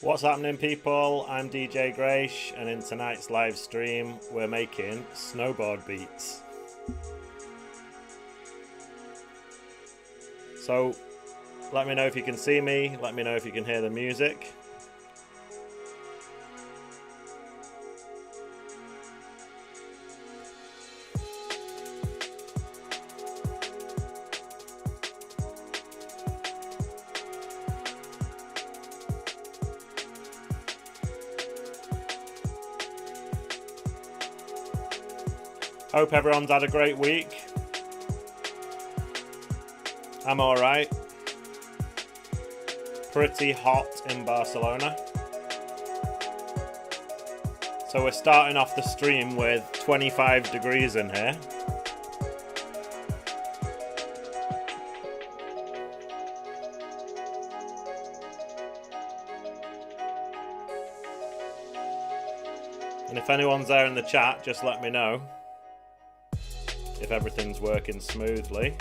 What's happening, people? I'm DJ Graish, and in tonight's live stream we're making snowboard beats. So let me know if you can see me, let me know if you can hear the music. Hope everyone's had a great week. I'm alright. Pretty hot in Barcelona. So we're starting off the stream with 25 degrees in here. And if anyone's there in the chat, just let me know if everything's working smoothly.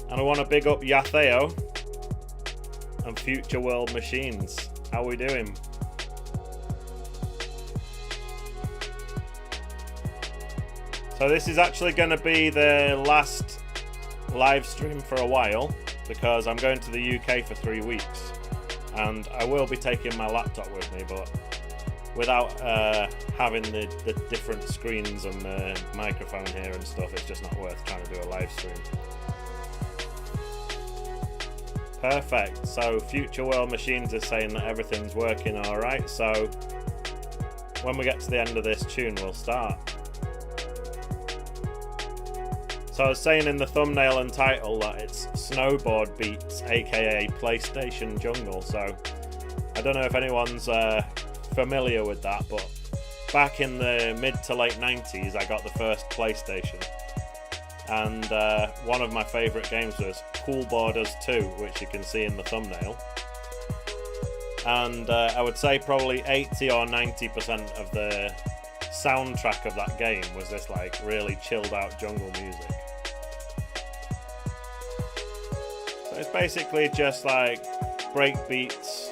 And I want to big up Yatheo and Future World Machines. How are we doing? So this is actually going to be the last live stream for a while because I'm going to the UK for 3 weeks and I will be taking my laptop with me, but without having the different screens and the microphone here and stuff, it's just not worth trying to do a live stream. Perfect. So Future World Machines is saying that everything's working alright, so when we get to the end of this tune we'll start. So I was saying in the thumbnail and title that it's Snowboard Beats, aka PlayStation Jungle, so I don't know if anyone's familiar with that, but back in the mid to late 90s I got the first PlayStation, and one of my favourite games was Cool Borders 2, which you can see in the thumbnail, and I would say probably 80 or 90% of the soundtrack of that game was this like really chilled out jungle music. So it's basically just like breakbeats,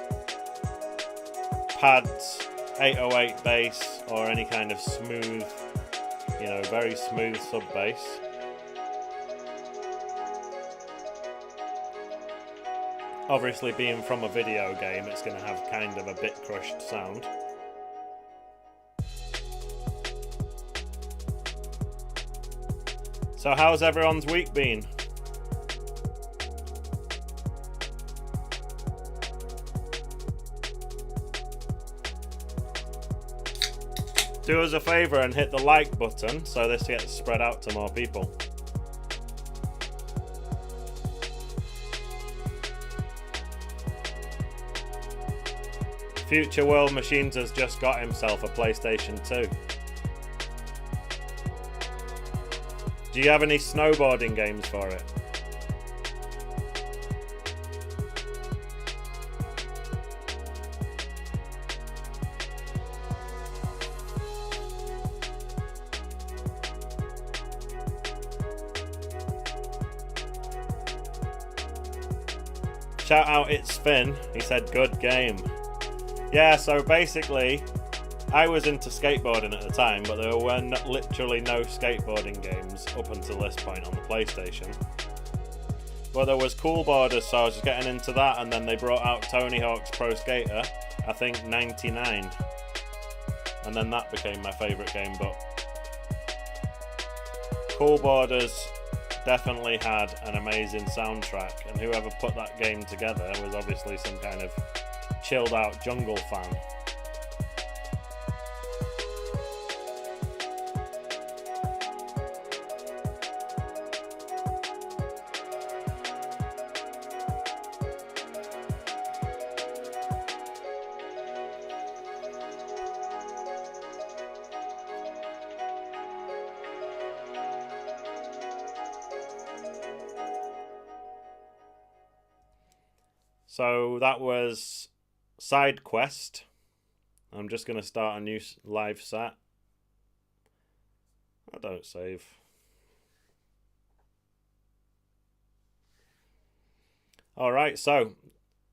pads, 808 bass, or any kind of smooth, you know, very smooth sub bass. Obviously, being from a video game, it's going to have kind of a bit crushed sound. So how's everyone's week been? Do us a favour and hit the like button so this gets spread out to more people. Future World Machines has just got himself a PlayStation 2. Do you have any snowboarding games for it? Shout out, it's Finn. He said, good game. Yeah, so basically, I was into skateboarding at the time, but there were literally no skateboarding games up until this point on the PlayStation. But there was Cool Borders, so I was just getting into that, and then they brought out Tony Hawk's Pro Skater, I think 99. And then that became my favourite game, but Cool Borders definitely had an amazing soundtrack, and whoever put that game together was obviously some kind of chilled out jungle fan. So that was Side Quest. I'm just going to start a new live set I don't save. Alright, so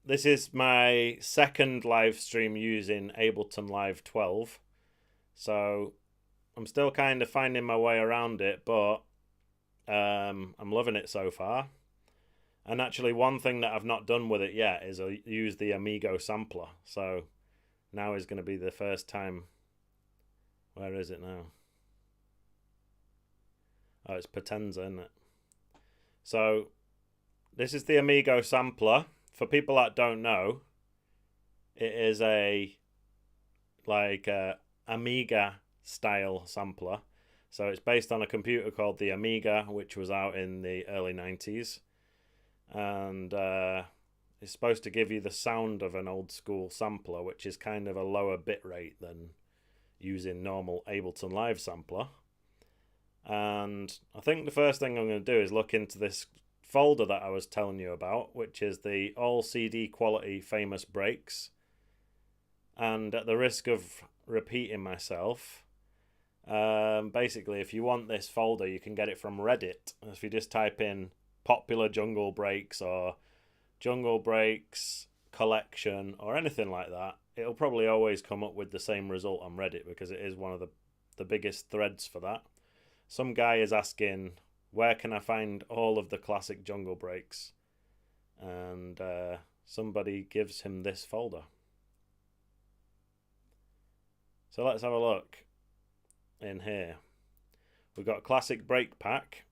this is my second live stream using Ableton Live 12. So I'm still kind of finding my way around it, but I'm loving it so far. And actually, one thing that I've not done with it yet is I use the Amigo sampler. So now is going to be the first time. Where is it now? Oh, it's Potenza, isn't it? So this is the Amigo sampler. For people that don't know, it is a Amiga style sampler. So it's based on a computer called the Amiga, which was out in the early 90s. And it's supposed to give you the sound of an old school sampler, which is kind of a lower bit rate than using normal Ableton Live sampler. And I think the first thing I'm going to do is look into this folder that I was telling you about, which is the all CD quality famous breaks. And at the risk of repeating myself, basically if you want this folder, you can get it from Reddit. If you just type in popular jungle breaks or jungle breaks collection or anything like that, it'll probably always come up with the same result on Reddit, because it is one of the biggest threads for that. Some guy is asking, where can I find all of the classic jungle breaks? And somebody gives him this folder. So let's have a look in here. We've got classic break pack.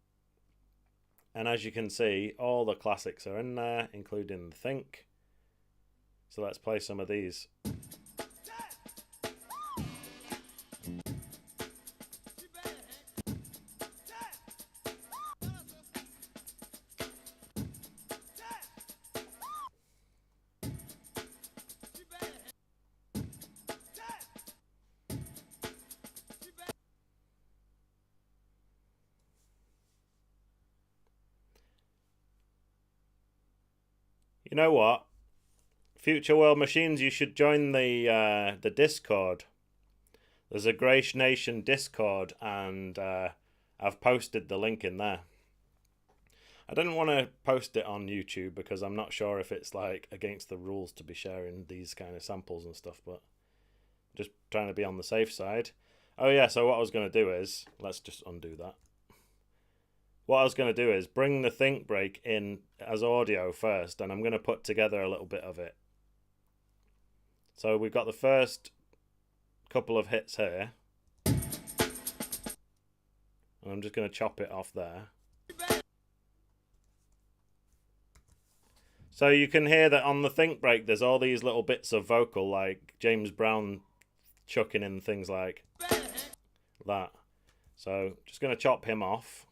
And as you can see, all the classics are in there, including the Think. So let's play some of these. You know what? Future World Machines, you should join the Discord. There's a Grace Nation Discord, and I've posted the link in there. I didn't want to post it on YouTube because I'm not sure if it's like against the rules to be sharing these kind of samples and stuff, but just trying to be on the safe side. Oh yeah, so what I was going to do is, let's just undo that. What I was going to do is bring the Think break in as audio first, and I'm going to put together a little bit of it. So we've got the first couple of hits here, and I'm just going to chop it off there. So you can hear that on the Think break there's all these little bits of vocal, like James Brown chucking in things like that. So just going to chop him off.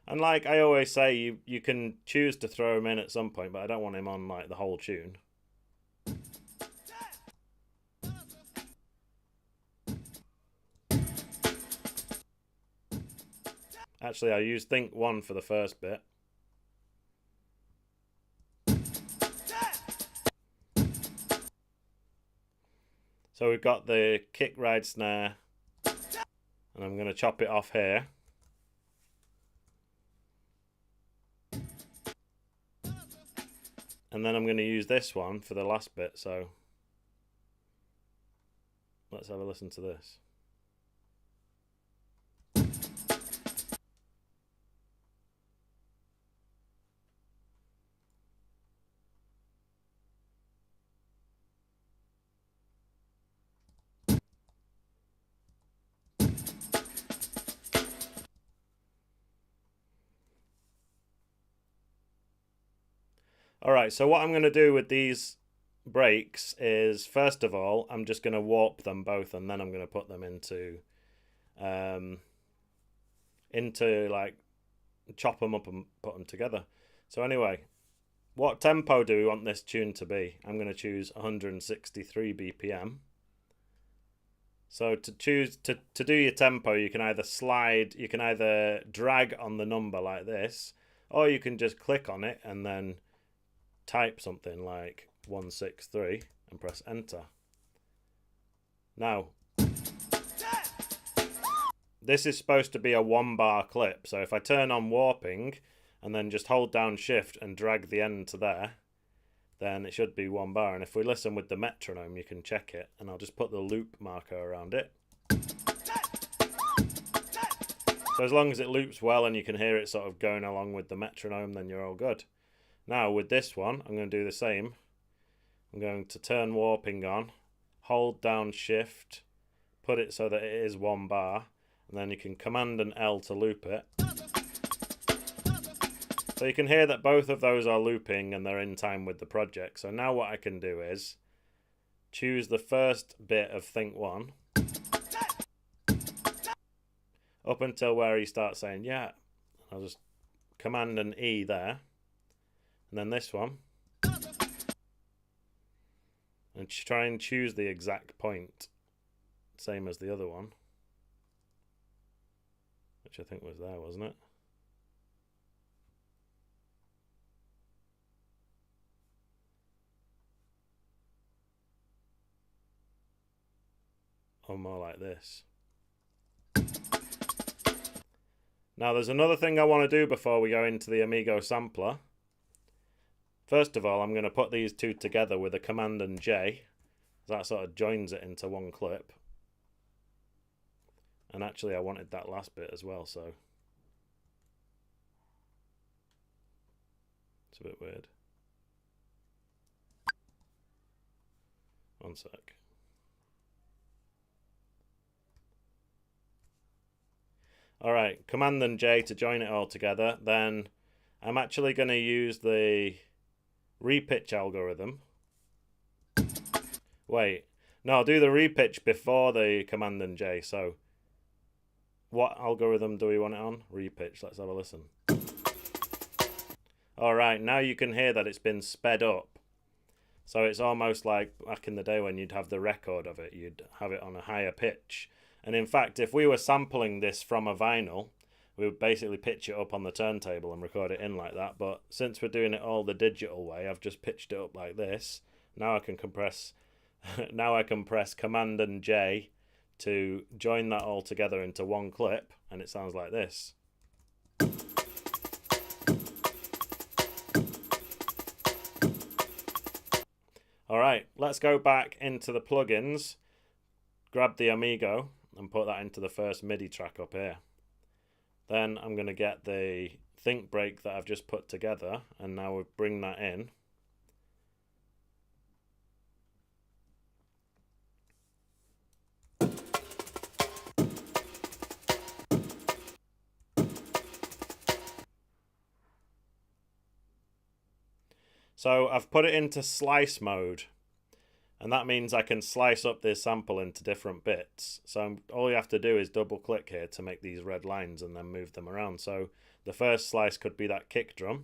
And like I always say, you can choose to throw him in at some point, but I don't want him on like the whole tune. Actually, I used Think 1 for the first bit. So we've got the kick ride snare, and I'm going to chop it off here. And then I'm going to use this one for the last bit, so let's have a listen to this. Alright, so what I'm going to do with these breaks is, first of all, I'm just going to warp them both, and then I'm going to put them into like, chop them up and put them together. So anyway, what tempo do we want this tune to be? I'm going to choose 163 BPM. So to choose to do your tempo, you can either drag on the number like this, or you can just click on it and then type something like 163 and press enter. Now this is supposed to be a 1-bar clip. So if I turn on warping and then just hold down shift and drag the end to there, then it should be 1 bar. And if we listen with the metronome, you can check it. And I'll just put the loop marker around it. So as long as it loops well and you can hear it sort of going along with the metronome, then you're all good. Now with this one, I'm going to do the same. I'm going to turn warping on, hold down shift, put it so that it is 1 bar, and then you can command and L to loop it. So you can hear that both of those are looping and they're in time with the project. So now what I can do is choose the first bit of Think 1 up until where he starts saying yeah. I'll just command and E there, and then this one, and try and choose the exact point, same as the other one, which I think was there, wasn't it? Or more like this. Now there's another thing I want to do before we go into the Amigo sampler. First of all, I'm going to put these two together with a command and J. That sort of joins it into one clip. And actually I wanted that last bit as well, so it's a bit weird. One sec. Alright, command and J to join it all together. Then I'm actually going to use the repitch algorithm. Wait, no, I'll do the repitch before the command and J. So what algorithm do we want it on? Repitch, let's have a listen. Alright, now you can hear that it's been sped up. So it's almost like back in the day when you'd have the record of it, you'd have it on a higher pitch. And in fact, if we were sampling this from a vinyl, we would basically pitch it up on the turntable and record it in like that. But since we're doing it all the digital way, I've just pitched it up like this. Now I can compress, now I can press Command and J to join that all together into one clip, and it sounds like this. Alright, let's go back into the plugins, grab the Amigo, and put that into the first MIDI track up here. Then I'm going to get the Think break that I've just put together, and now we bring that in. So I've put it into slice mode, and that means I can slice up this sample into different bits. So all you have to do is double click here to make these red lines and then move them around. So the first slice could be that kick drum.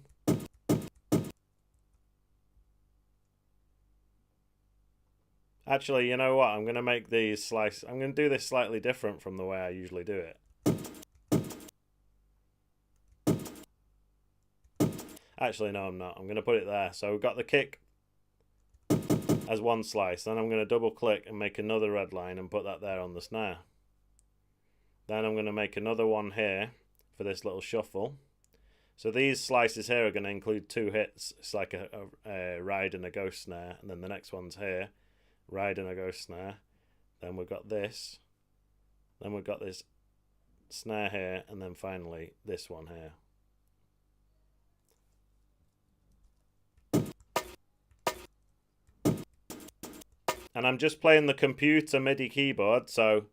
Actually, you know what? I'm going to make these slice. I'm going to do this slightly different from the way I usually do it. Actually, no, I'm not. I'm going to put it there. So we've got the kick as one slice. Then I'm going to double click and make another red line and put that there on the snare. Then I'm going to make another one here for this little shuffle. So these slices here are going to include two hits. It's like a ride and a ghost snare. And then the next one's here, ride and a ghost snare. Then we've got this. Then we've got this snare here. And then finally this one here. And I'm just playing the computer MIDI keyboard, so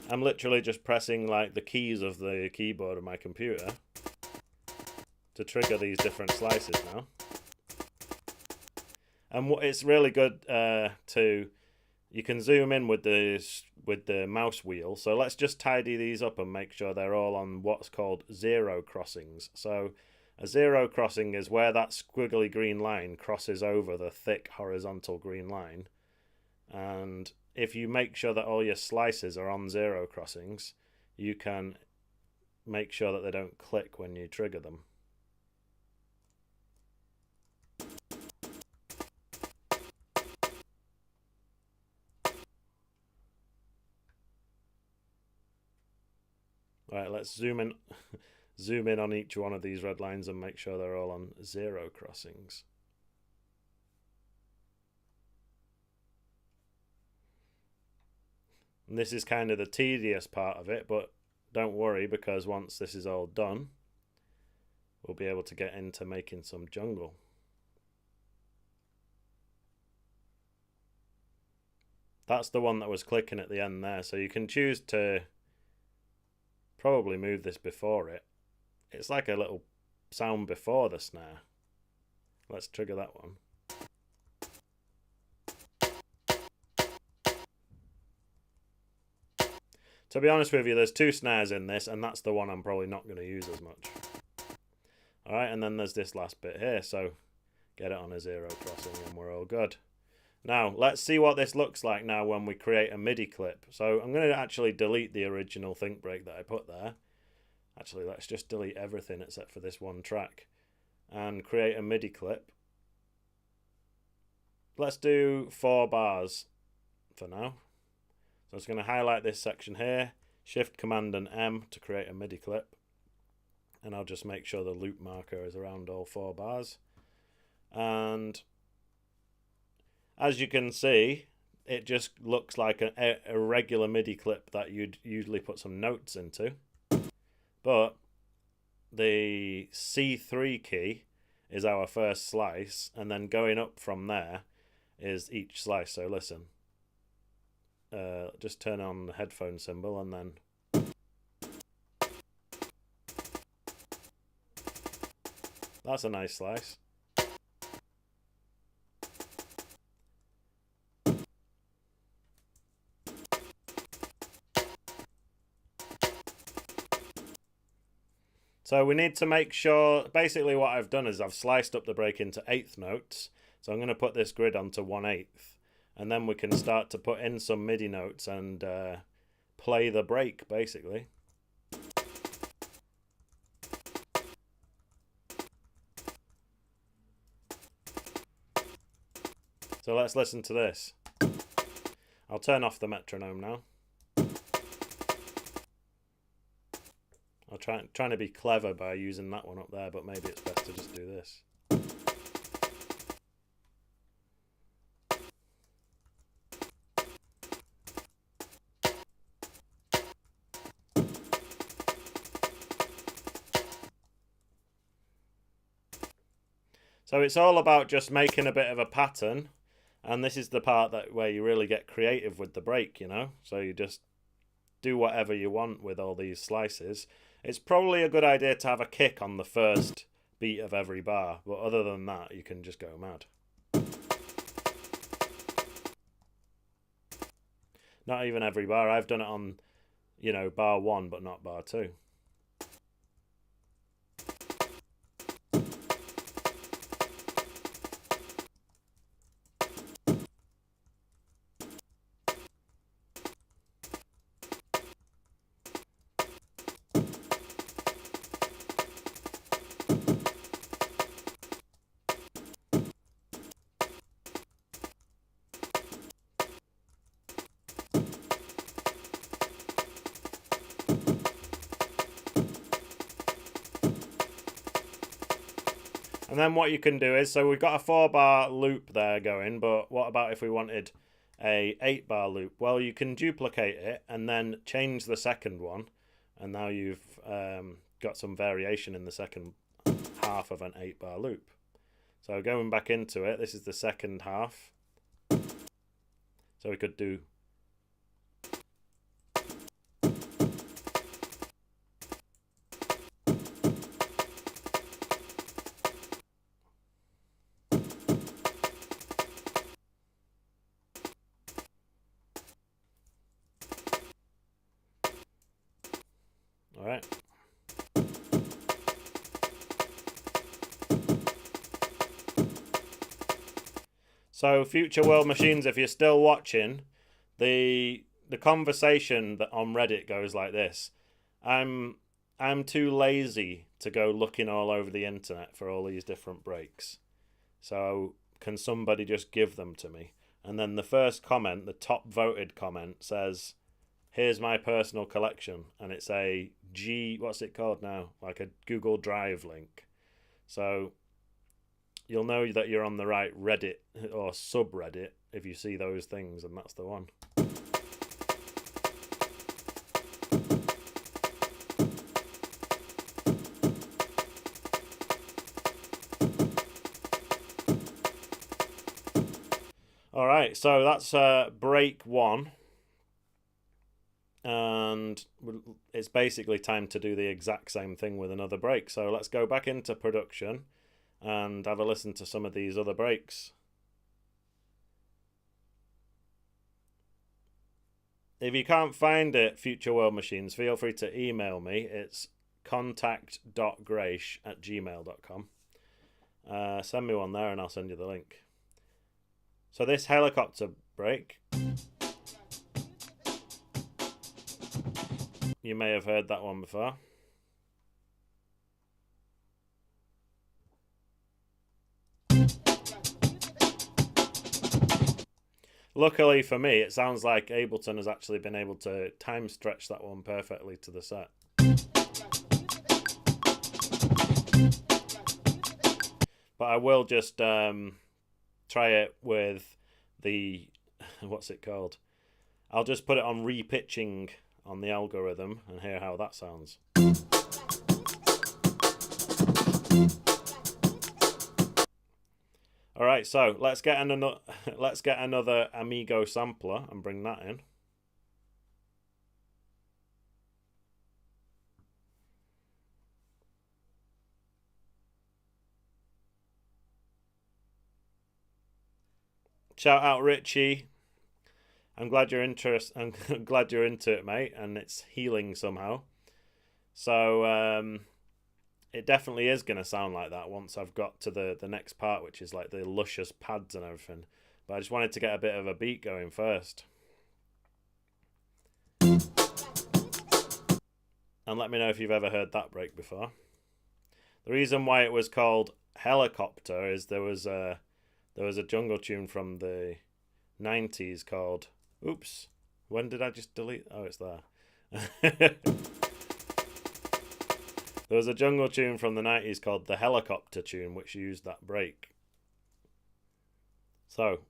I'm literally just pressing like the keys of the keyboard of my computer to trigger these different slices now. And it's really good you can zoom in with the mouse wheel. So let's just tidy these up and make sure they're all on what's called zero crossings. So a zero crossing is where that squiggly green line crosses over the thick horizontal green line. And if you make sure that all your slices are on zero crossings, you can make sure that they don't click when you trigger them. Right, let's zoom in zoom in on each one of these red lines and make sure they're all on 0 crossings. And this is kind of the tedious part of it, but don't worry, because once this is all done, we'll be able to get into making some jungle. That's the one that was clicking at the end there, so you can choose to probably move this before it. It's like a little sound before the snare. Let's trigger that one. To be honest with you, there's 2 snares in this, and that's the one I'm probably not going to use as much. Alright, and then there's this last bit here, so get it on a 0 crossing and we're all good. Now, let's see what this looks like now when we create a MIDI clip. So I'm going to actually delete the original think break that I put there. Actually, let's just delete everything except for this one track and create a MIDI clip. Let's do 4 bars for now. So I'm just going to highlight this section here, Shift, Command and M to create a MIDI clip. And I'll just make sure the loop marker is around all 4 bars. And as you can see, it just looks like a regular MIDI clip that you'd usually put some notes into. But the C3 key is our first slice, and then going up from there is each slice. So listen, just turn on the headphone symbol and then that's a nice slice. So we need to make sure, basically what I've done is I've sliced up the break into 1/8 notes. So I'm going to put this grid onto 1/8. And then we can start to put in some MIDI notes and play the break, basically. So let's listen to this. I'll turn off the metronome now. I'll trying to be clever by using that one up there, but maybe it's best to just do this. So it's all about just making a bit of a pattern, and this is the part where you really get creative with the break, you know? So you just do whatever you want with all these slices. It's probably a good idea to have a kick on the first beat of every bar, but other than that, you can just go mad. Not even every bar. I've done it on, you know, bar 1, but not bar 2. And then what you can do is, so we've got a 4-bar loop there going, but what about if we wanted a 8-bar loop? Well, you can duplicate it and then change the second one, and now you've got some variation in the second half of an 8-bar loop. So going back into it, this is the second half. So we could do Alright. So Future World Machines, if you're still watching, the conversation that on Reddit goes like this. I'm too lazy to go looking all over the internet for all these different breaks. So can somebody just give them to me? And then the first comment, the top voted comment, says, "Here's my personal collection," and it's a what's it called now? Like a Google Drive link. So you'll know that you're on the right Reddit or subreddit if you see those things, and that's the one. Alright, so that's break 1. And it's basically time to do the exact same thing with another break. So let's go back into production and have a listen to some of these other breaks. If you can't find it, Future World Machines, feel free to email me. It's contact.graish@gmail.com. Send me one there and I'll send you the link. So this helicopter break, you may have heard that one before. Luckily for me, it sounds like Ableton has actually been able to time stretch that one perfectly to the set. But I will just try it with the, what's it called? I'll just put it on repitching on the algorithm and hear how that sounds. All right, so let's get another Amigo sampler and bring that in. Shout out Richie. I'm glad you're into it, mate, and it's healing somehow. So it definitely is going to sound like that once I've got to the next part, which is like the luscious pads and everything. But I just wanted to get a bit of a beat going first. And let me know if you've ever heard that break before. The reason why it was called Helicopter is there was a jungle tune from the 90s called... Oops, when did I just delete? Oh, it's there. There was a jungle tune from the 90s called the Helicopter tune, which used that break. So,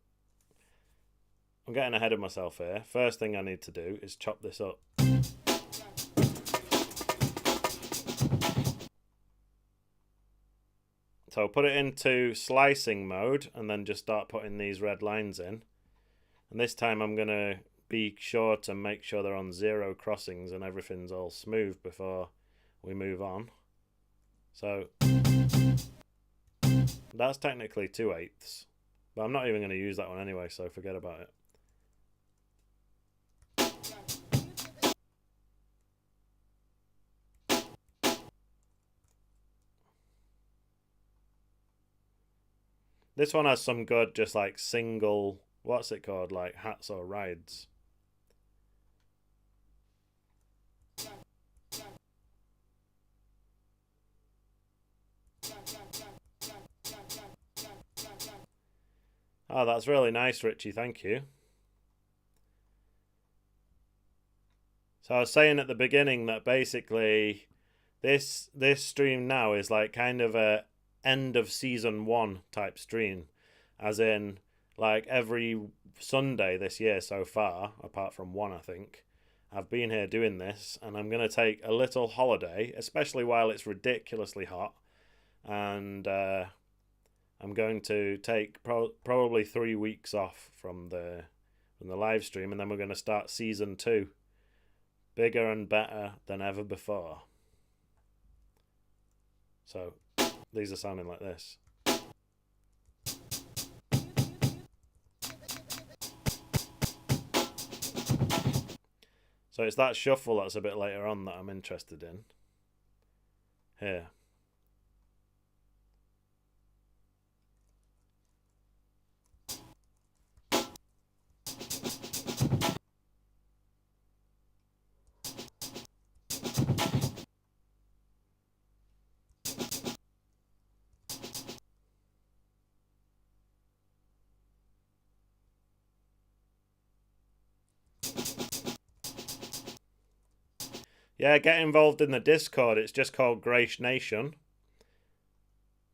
I'm getting ahead of myself here. First thing I need to do is chop this up. So I'll put it into slicing mode and then just start putting these red lines in. And this time I'm going to be sure to make sure they're on 0 crossings and everything's all smooth before we move on. So that's technically 2/8, but I'm not even going to use that one anyway, so forget about it. This one has some good, just like single, what's it called, like hats or rides. Oh, that's really nice, Richie. Thank you. So I was saying at the beginning that basically this stream now is like kind of a end of season 1 type stream, as in like every Sunday this year so far, apart from one I think, I've been here doing this, and I'm going to take a little holiday, especially while it's ridiculously hot, and I'm going to take probably 3 weeks off from the live stream, and then we're going to start season 2, bigger and better than ever before. So these are sounding like this. So it's that shuffle that's a bit later on that I'm interested in. Here. Yeah, get involved in the Discord. It's just called Grace Nation.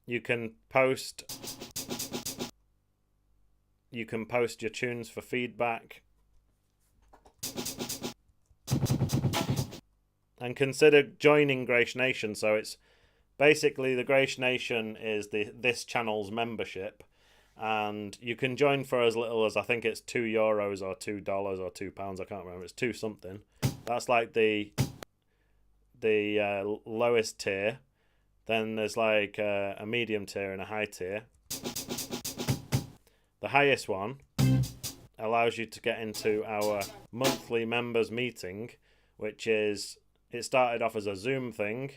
You can post your tunes for feedback. And consider joining Grace Nation. So it's basically, the Grace Nation is this channel's membership, and you can join for as little as, I think it's €2 or $2 or £2. I can't remember. It's 2 something. That's like the lowest tier. Then there's like a medium tier and a high tier. The highest one allows you to get into our monthly members meeting, which is, it started off as a Zoom thing.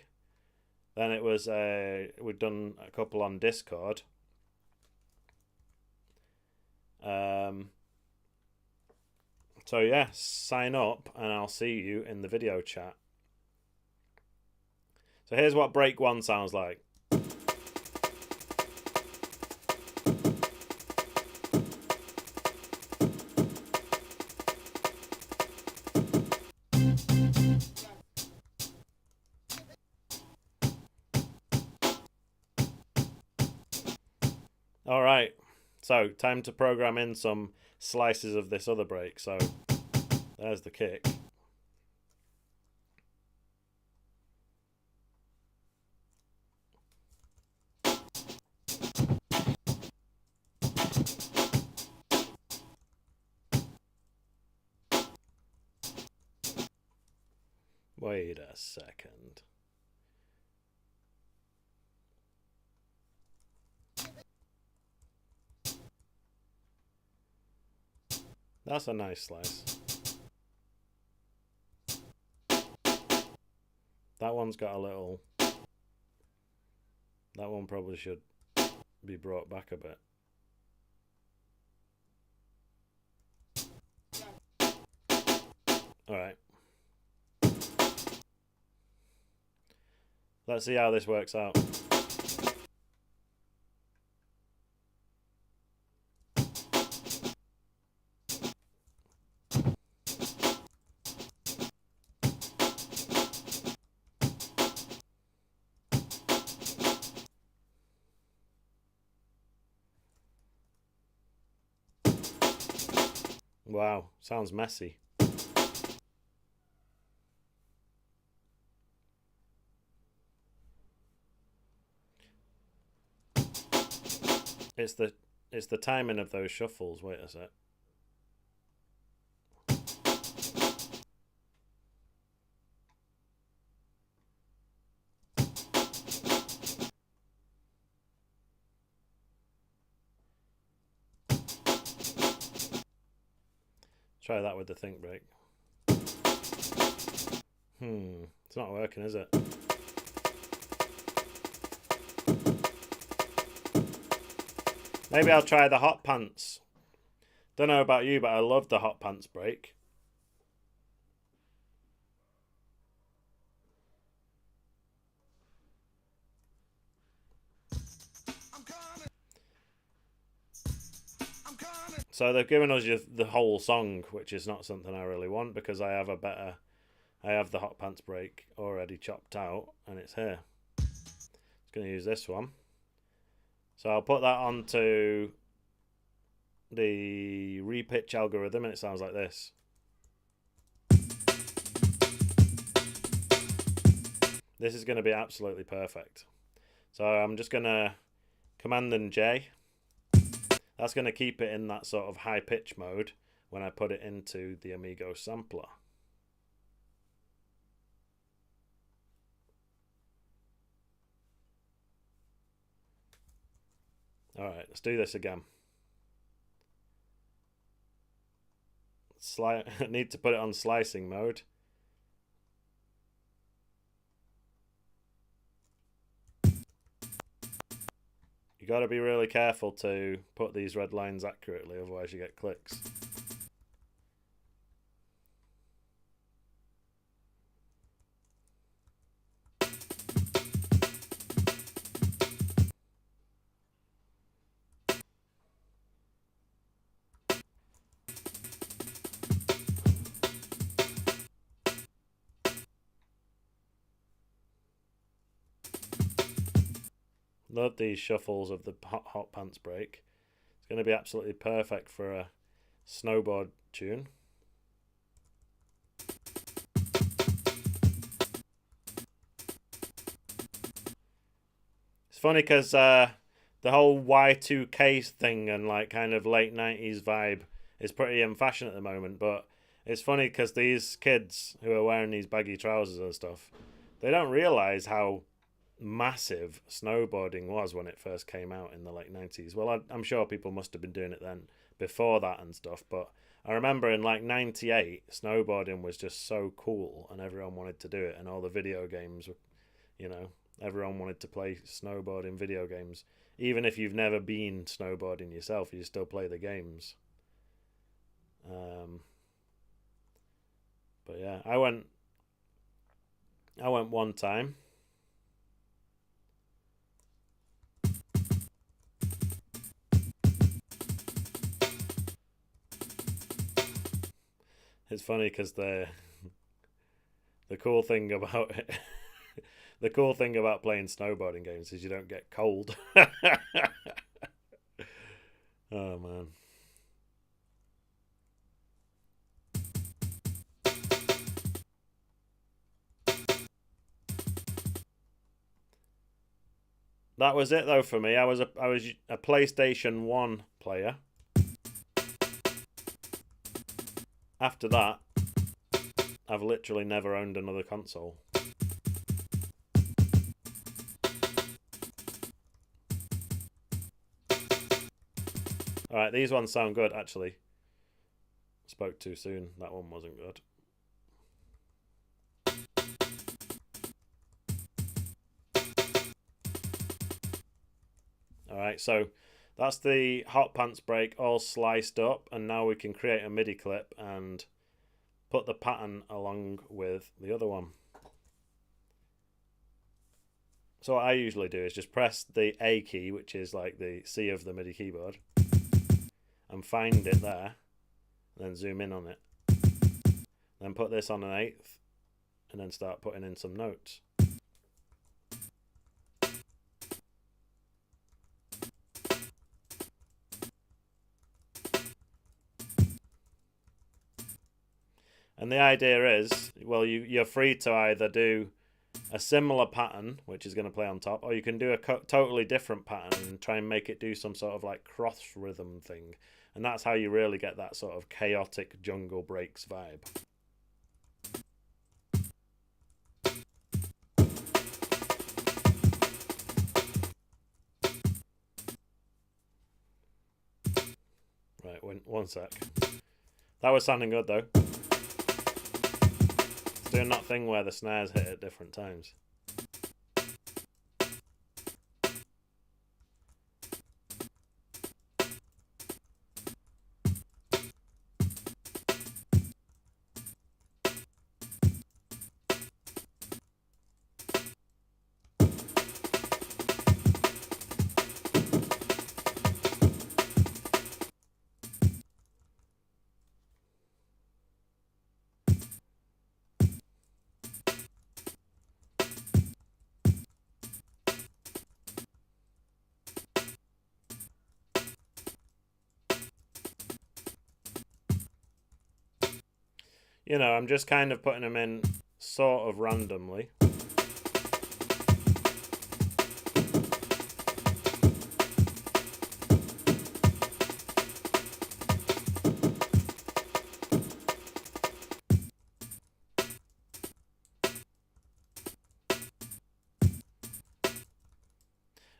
Then it was we've done a couple on Discord. So yeah, sign up and I'll see you in the video chat. So here's what break 1 sounds like. All right, so time to program in some slices of this other break. So there's the kick. Wait a second. That's a nice slice. That one's got a little... That one probably should be brought back a bit. Alright. Let's see how this works out. Wow, sounds messy. It's the timing of those shuffles. Wait a sec. Try that with the think break. It's not working, is it? Maybe I'll try the hot pants. Don't know about you, but I love the hot pants break. So they've given us the whole song, which is not something I really want, because I have the hot pants break already chopped out, and it's here. It's going to use this one. So I'll put that onto the repitch algorithm, and it sounds like this. This is going to be absolutely perfect. So I'm just going to Command and J. That's going to keep it in that sort of high pitch mode when I put it into the Amigo sampler. Alright, let's do this again. I need to put it on slicing mode. You got to be really careful to put these red lines accurately, otherwise you get clicks. Love these shuffles of the hot pants break. It's going to be absolutely perfect for a snowboard tune. It's funny because the whole Y2K thing and like kind of late 90s vibe is pretty in fashion at the moment, but it's funny because these kids who are wearing these baggy trousers and stuff, they don't realize how massive snowboarding was when it first came out in the late 90s. Well, I'm sure people must have been doing it then before that and stuff, but I remember in like 98, snowboarding was just so cool and everyone wanted to do it, and all the video games, you know, everyone wanted to play snowboarding video games. Even if you've never been snowboarding yourself, you still play the games. But yeah, I went one time. It's funny because the cool thing about it, the cool thing about playing snowboarding games is you don't get cold. Oh man. That was it though for me. I was a PlayStation 1 player. After that, I've literally never owned another console. Alright, these ones sound good actually. Spoke too soon. That one wasn't good. Alright, so that's the hot pants break all sliced up, and now we can create a MIDI clip and put the pattern along with the other one. So what I usually do is just press the A key, which is like the C of the MIDI keyboard, and find it there, and then zoom in on it. Then put this on an eighth, and then start putting in some notes. And the idea is, well, you're free to either do a similar pattern, which is going to play on top, or you can do a totally different pattern and try and make it do some sort of like cross rhythm thing. And that's how you really get that sort of chaotic jungle breaks vibe. Right, one sec. That was sounding good though. Doing that thing where the snares hit at different times. You know, I'm just kind of putting them in sort of randomly.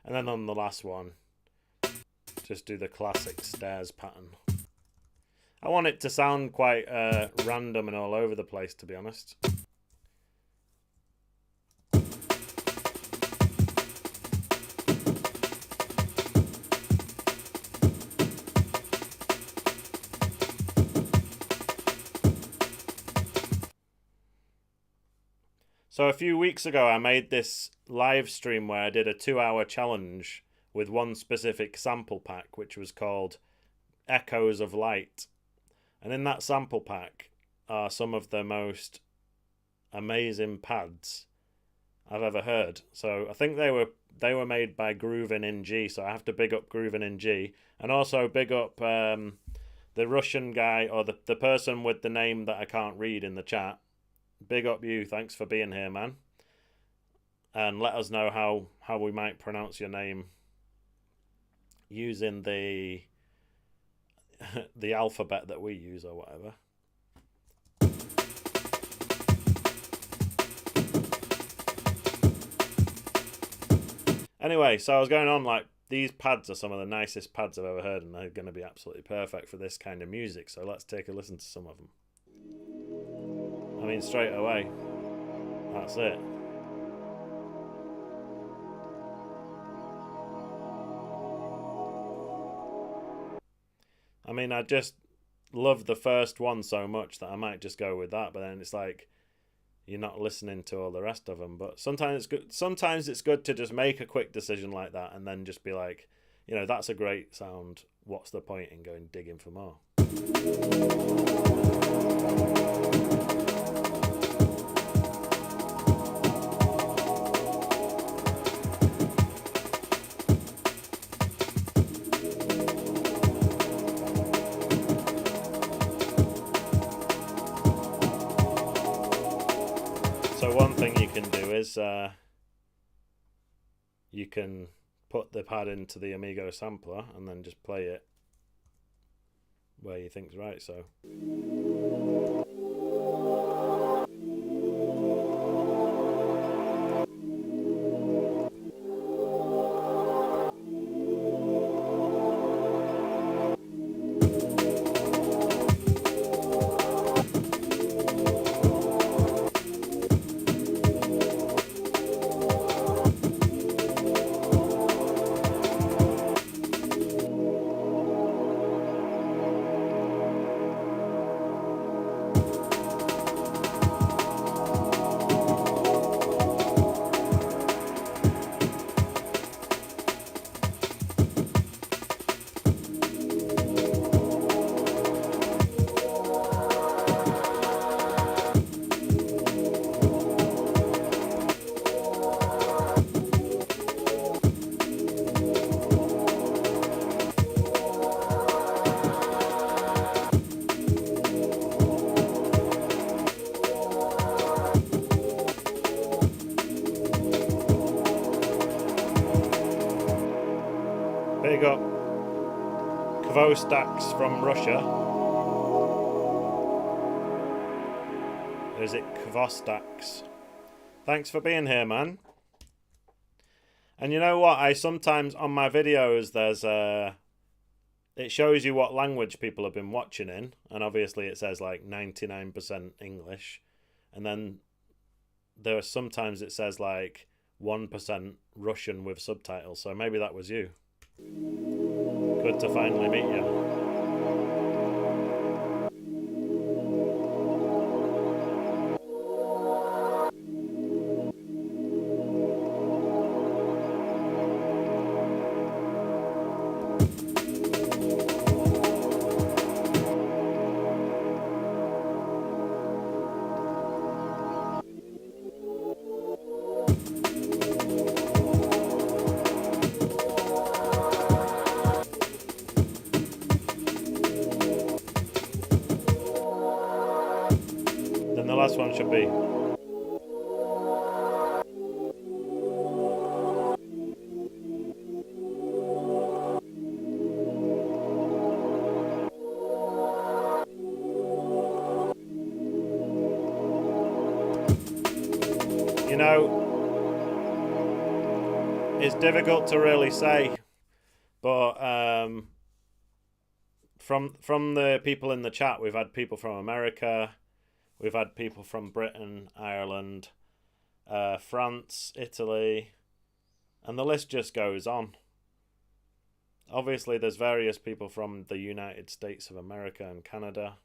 And then on the last one, just do the classic stairs pattern. I want it to sound quite random and all over the place, to be honest. So a few weeks ago, I made this live stream where I did a 2-hour challenge with one specific sample pack, which was called Echoes of Light. And in that sample pack are some of the most amazing pads I've ever heard. So I think they were made by Groovin in G. So I have to big up Groovin in G, and also big up the Russian guy, or the person with the name that I can't read in the chat. Big up you. Thanks for being here, man. And let us know how we might pronounce your name using the the alphabet that we use or whatever. Anyway, so I was going on like, these pads are some of the nicest pads I've ever heard, and they're going to be absolutely perfect for this kind of music. So let's take a listen to some of them. I mean, straight away, that's it. I mean, I just love the first one so much that I might just go with that, but then it's like, you're not listening to all the rest of them. But sometimes it's good. Sometimes it's good to just make a quick decision like that, and then just be like, you know, that's a great sound. What's the point in going digging for more? So one thing you can do is you can put the pad into the Amigo sampler and then just play it where you think's right. So big up Kvostaks from Russia. Is it Kvostaks? Thanks for being here, man. And you know what? I sometimes on my videos there's it shows you what language people have been watching in, and obviously it says like 99% English, and then there are sometimes it says like 1% Russian with subtitles. So maybe that was you. Good to finally meet you. Then the last one should be. You know, it's difficult to really say, but from the people in the chat, we've had people from America, we've had people from Britain, Ireland, France, Italy, and the list just goes on. Obviously, there's various people from the United States of America and Canada.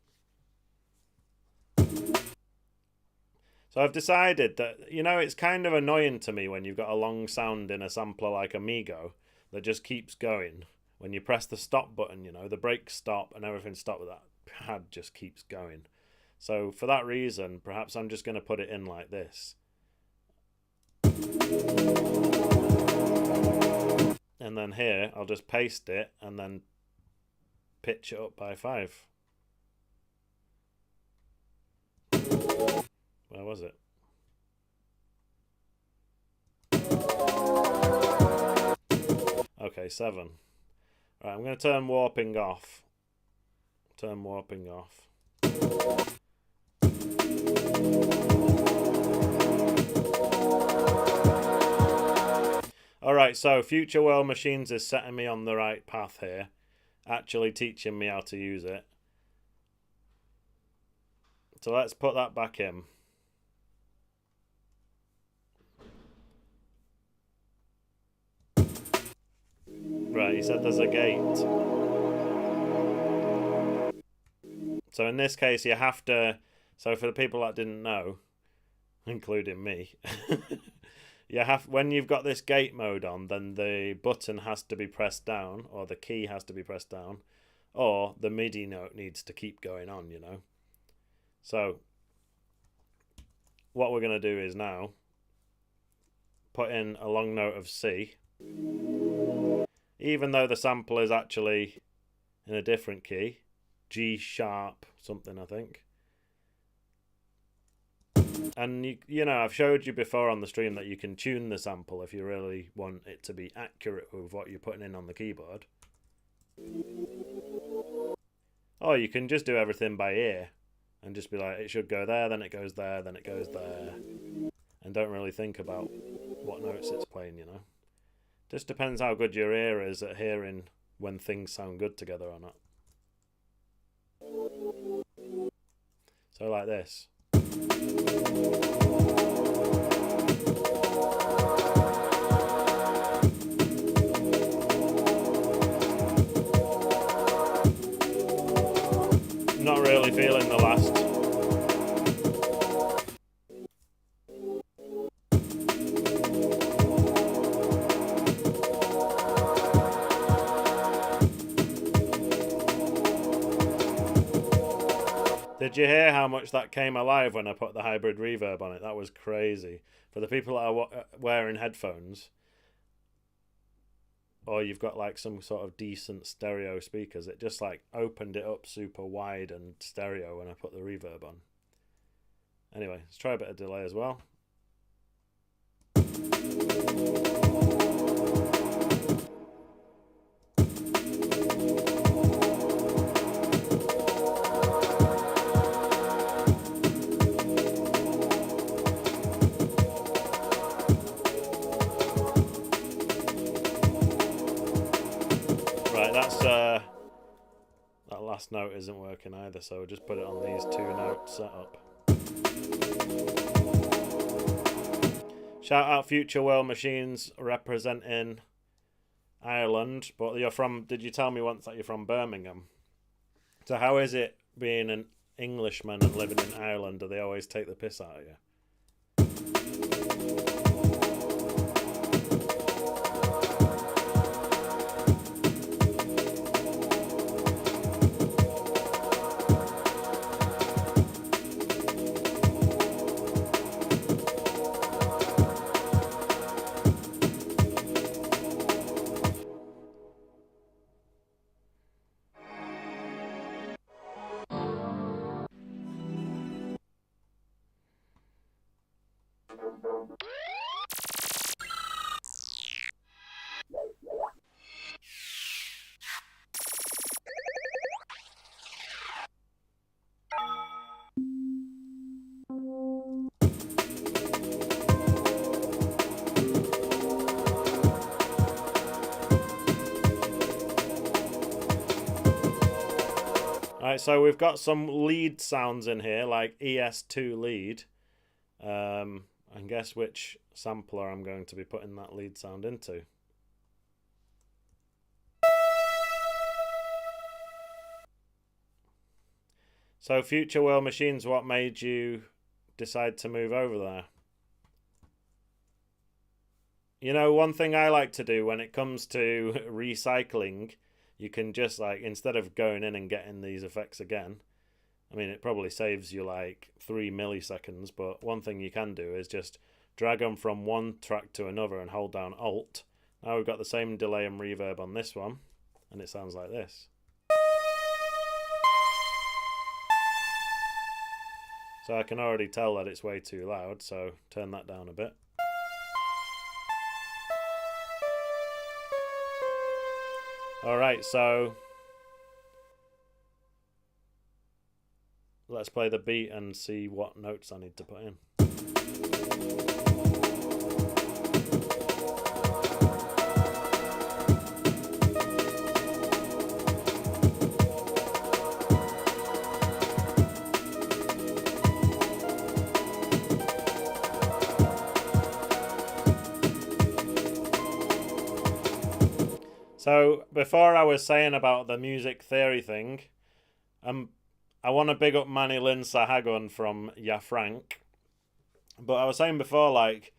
So I've decided that, you know, it's kind of annoying to me when you've got a long sound in a sampler like Amigo that just keeps going. When you press the stop button, you know, the brakes stop and everything stops, with that pad just keeps going. So for that reason, perhaps I'm just going to put it in like this. And then here, I'll just paste it and then pitch it up by 5. Where was it? Okay, 7. Right, I'm going to turn warping off. Turn warping off. Alright, so Future World Machines is setting me on the right path here. Actually teaching me how to use it. So let's put that back in. Right, he said there's a gate. So in this case, you have to... So for the people that didn't know, including me, when you've got this gate mode on, then the button has to be pressed down, or the key has to be pressed down, or the MIDI note needs to keep going on, you know. So what we're going to do is now put in a long note of C, even though the sample is actually in a different key, G sharp something, I think. And you know, I've showed you before on the stream that you can tune the sample if you really want it to be accurate with what you're putting in on the keyboard. Or you can just do everything by ear and just be like, it should go there, then it goes there, then it goes there, and don't really think about what notes it's playing, you know. Just depends how good your ear is at hearing when things sound good together or not. So like this. Not really feeling the last. Did you hear how much that came alive when I put the hybrid reverb on it? That was crazy. For the people that are wearing headphones, or you've got like some sort of decent stereo speakers, it just like opened it up super wide and stereo when I put the reverb on. Anyway, let's try a bit of delay as well. That last note isn't working either, so we'll just put it on these 2 note setup. Shout out Future World Machines representing Ireland, but you're from, did you tell me once that you're from Birmingham? So how is it being an Englishman and living in Ireland? Do they always take the piss out of you? Alright, so we've got some lead sounds in here, like ES2 lead. And guess which sampler I'm going to be putting that lead sound into. So Future World Machines, what made you decide to move over there? You know, one thing I like to do when it comes to recycling, you can just like, instead of going in and getting these effects again, I mean, it probably saves you like 3 milliseconds, but one thing you can do is just drag them from one track to another and hold down Alt. Now we've got the same delay and reverb on this one, and it sounds like this. So I can already tell that it's way too loud, so turn that down a bit. Alright, so let's play the beat and see what notes I need to put in. So before I was saying about the music theory thing, I want to big up Manny Lynn Sahagun from Ya Frank. But I was saying before, like,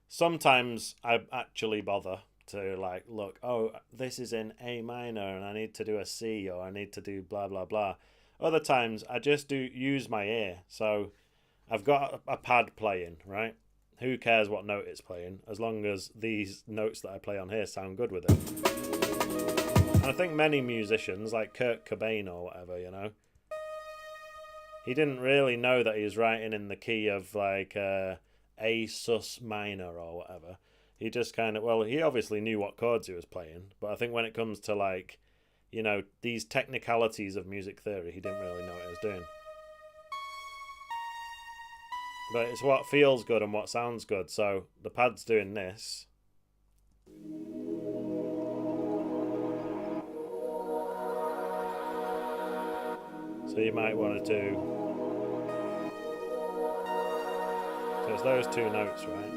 sometimes I actually bother to, like, look, oh, this is in A minor and I need to do a C, or I need to do blah, blah, blah. Other times I just do use my ear. So I've got a pad playing, right? Who cares what note it's playing, as long as these notes that I play on here sound good with it. And I think many musicians, like Kurt Cobain or whatever, you know, he didn't really know that he was writing in the key of like A sus minor or whatever. He just kind of, well, he obviously knew what chords he was playing, but I think when it comes to like, you know, these technicalities of music theory, he didn't really know what he was doing. But it's what feels good and what sounds good. So the pad's doing this. So you might want to do... So it's those two notes, right?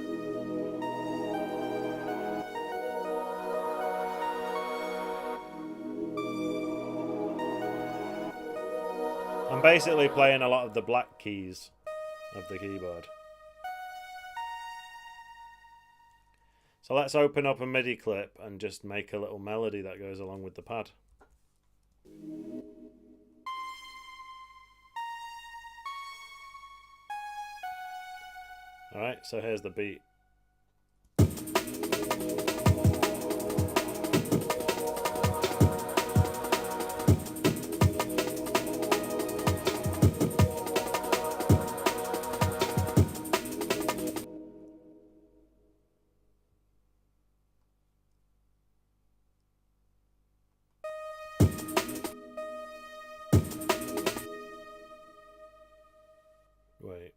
I'm basically playing a lot of the black keys of the keyboard. So let's open up a MIDI clip and just make a little melody that goes along with the pad. Alright, so here's the beat. Wait.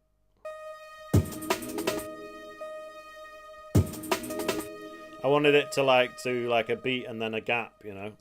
I wanted it to like do like a beat and then a gap, you know.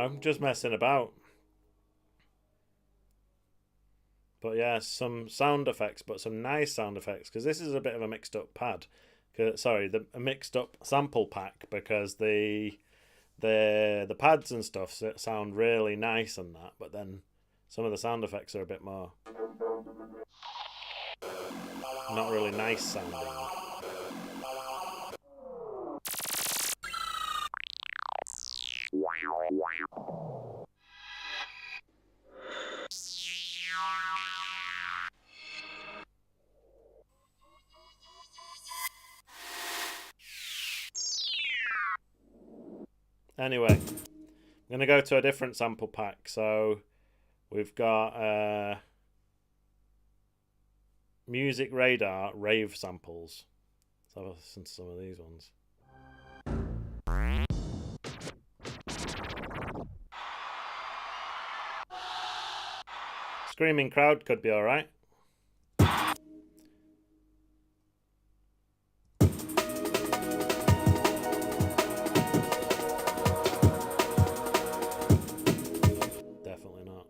know, just messing about. But yeah, some sound effects, but some nice sound effects, because this is a bit of a mixed up pad. Sorry, a mixed up sample pack, because the pads and stuff sound really nice and that, but then some of the sound effects are a bit more not really nice sounding. Anyway, I'm going to go to a different sample pack. So we've got Music Radar rave samples. Let's have a listen to some of these ones. Screaming Crowd could be alright. Definitely not.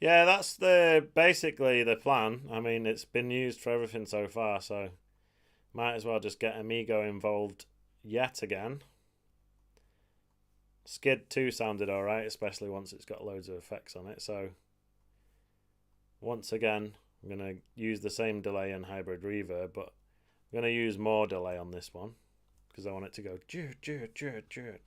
Yeah, that's basically the plan. I mean, it's been used for everything so far, so might as well just get Amigo involved yet again. Skid 2 sounded alright, especially once it's got loads of effects on it. So once again, I'm going to use the same delay and hybrid reverb, but I'm going to use more delay on this one because I want it to go jut, jut, jut, jut.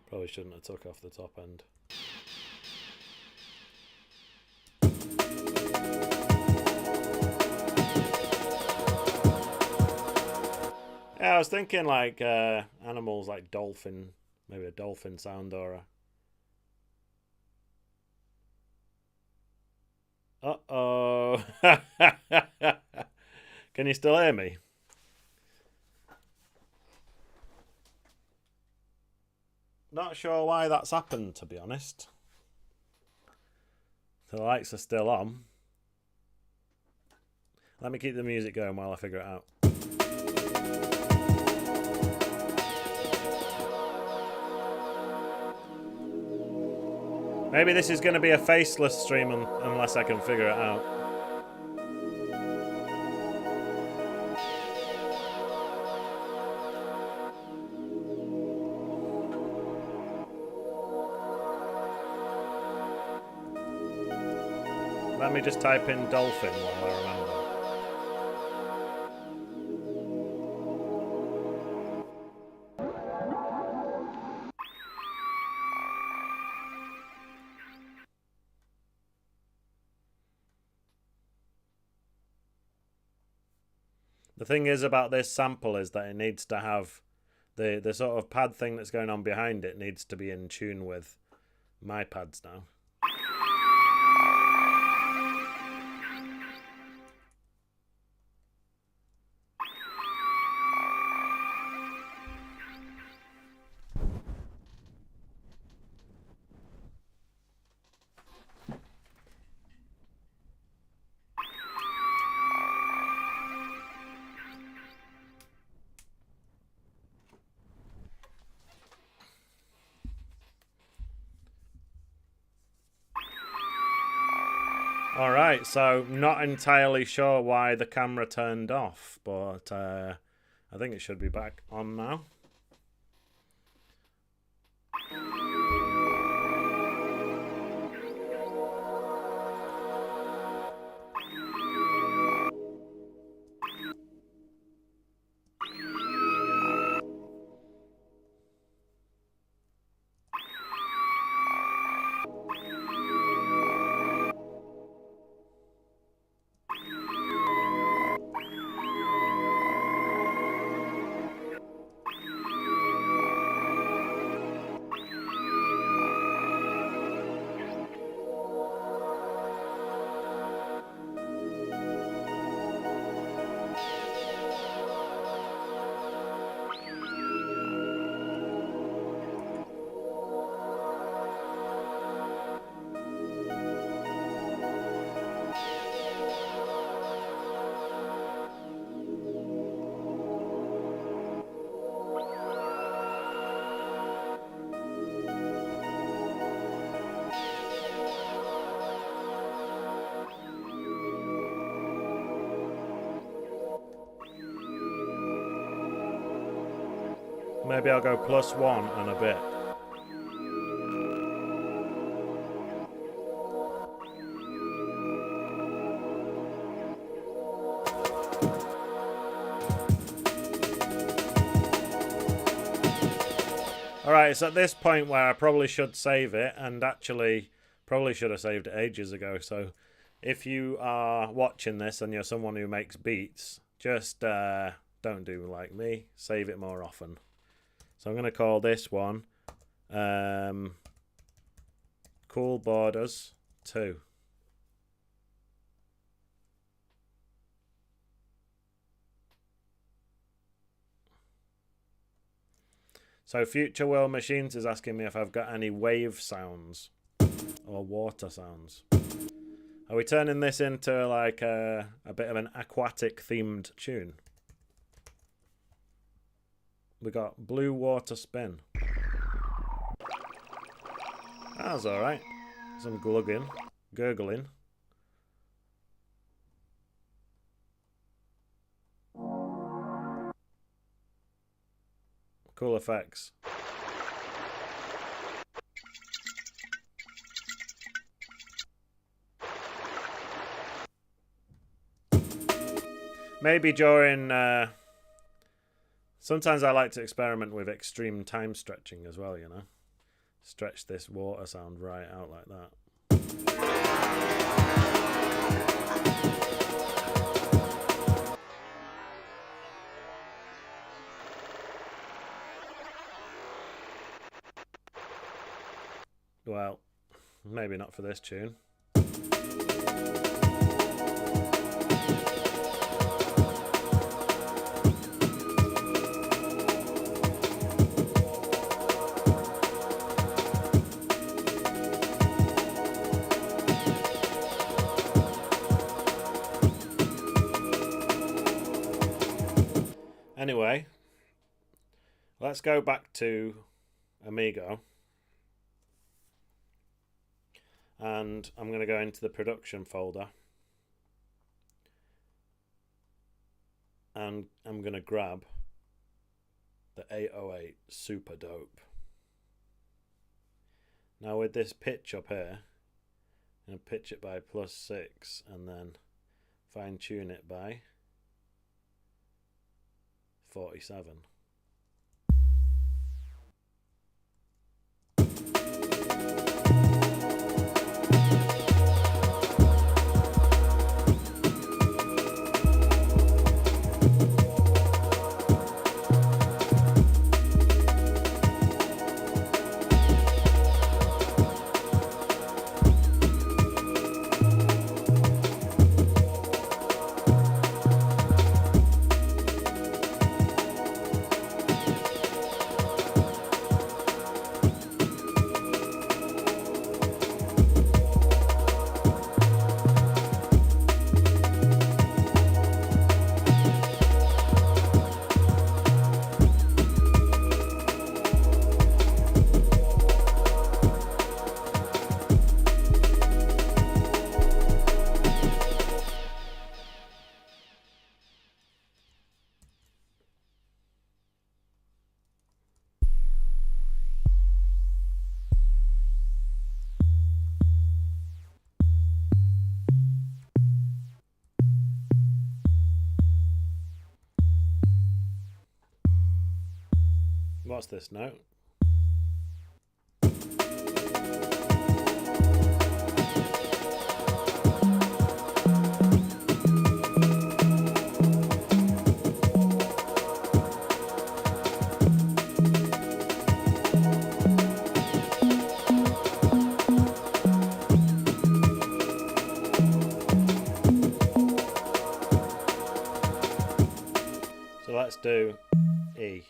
Probably shouldn't have took off the top end. Yeah, I was thinking like animals like dolphin, maybe a dolphin sound or a... Uh-oh. Can you still hear me? Not sure why that's happened, to be honest. The lights are still on. Let me keep the music going while I figure it out. Maybe this is going to be a faceless stream unless I can figure it out. Let me just type in dolphin while I remember. The thing is about this sample is that it needs to have the sort of pad thing that's going on behind it needs to be in tune with my pads now. Right, so not entirely sure why the camera turned off, but I think it should be back on now. Maybe I'll go +1 and a bit. Alright, it's at this point where I probably should save it, and actually probably should have saved it ages ago. So if you are watching this and you're someone who makes beats, just don't do like me, save it more often. So I'm going to call this one Cool Borders 2. So Future World Machines is asking me if I've got any wave sounds or water sounds. Are we turning this into like a bit of an aquatic themed tune? We got Blue Water Spin. That's alright. Some gurgling. Cool effects. Maybe during... sometimes I like to experiment with extreme time stretching as well, you know. Stretch this water sound right out like that. Well, maybe not for this tune. Anyway, let's go back to Amigo. And I'm going to go into the production folder. And I'm going to grab the 808 Super Dope. Now with this pitch up here, I'm going to pitch it by +6 and then fine tune it by 47. What's this note? So let's do E.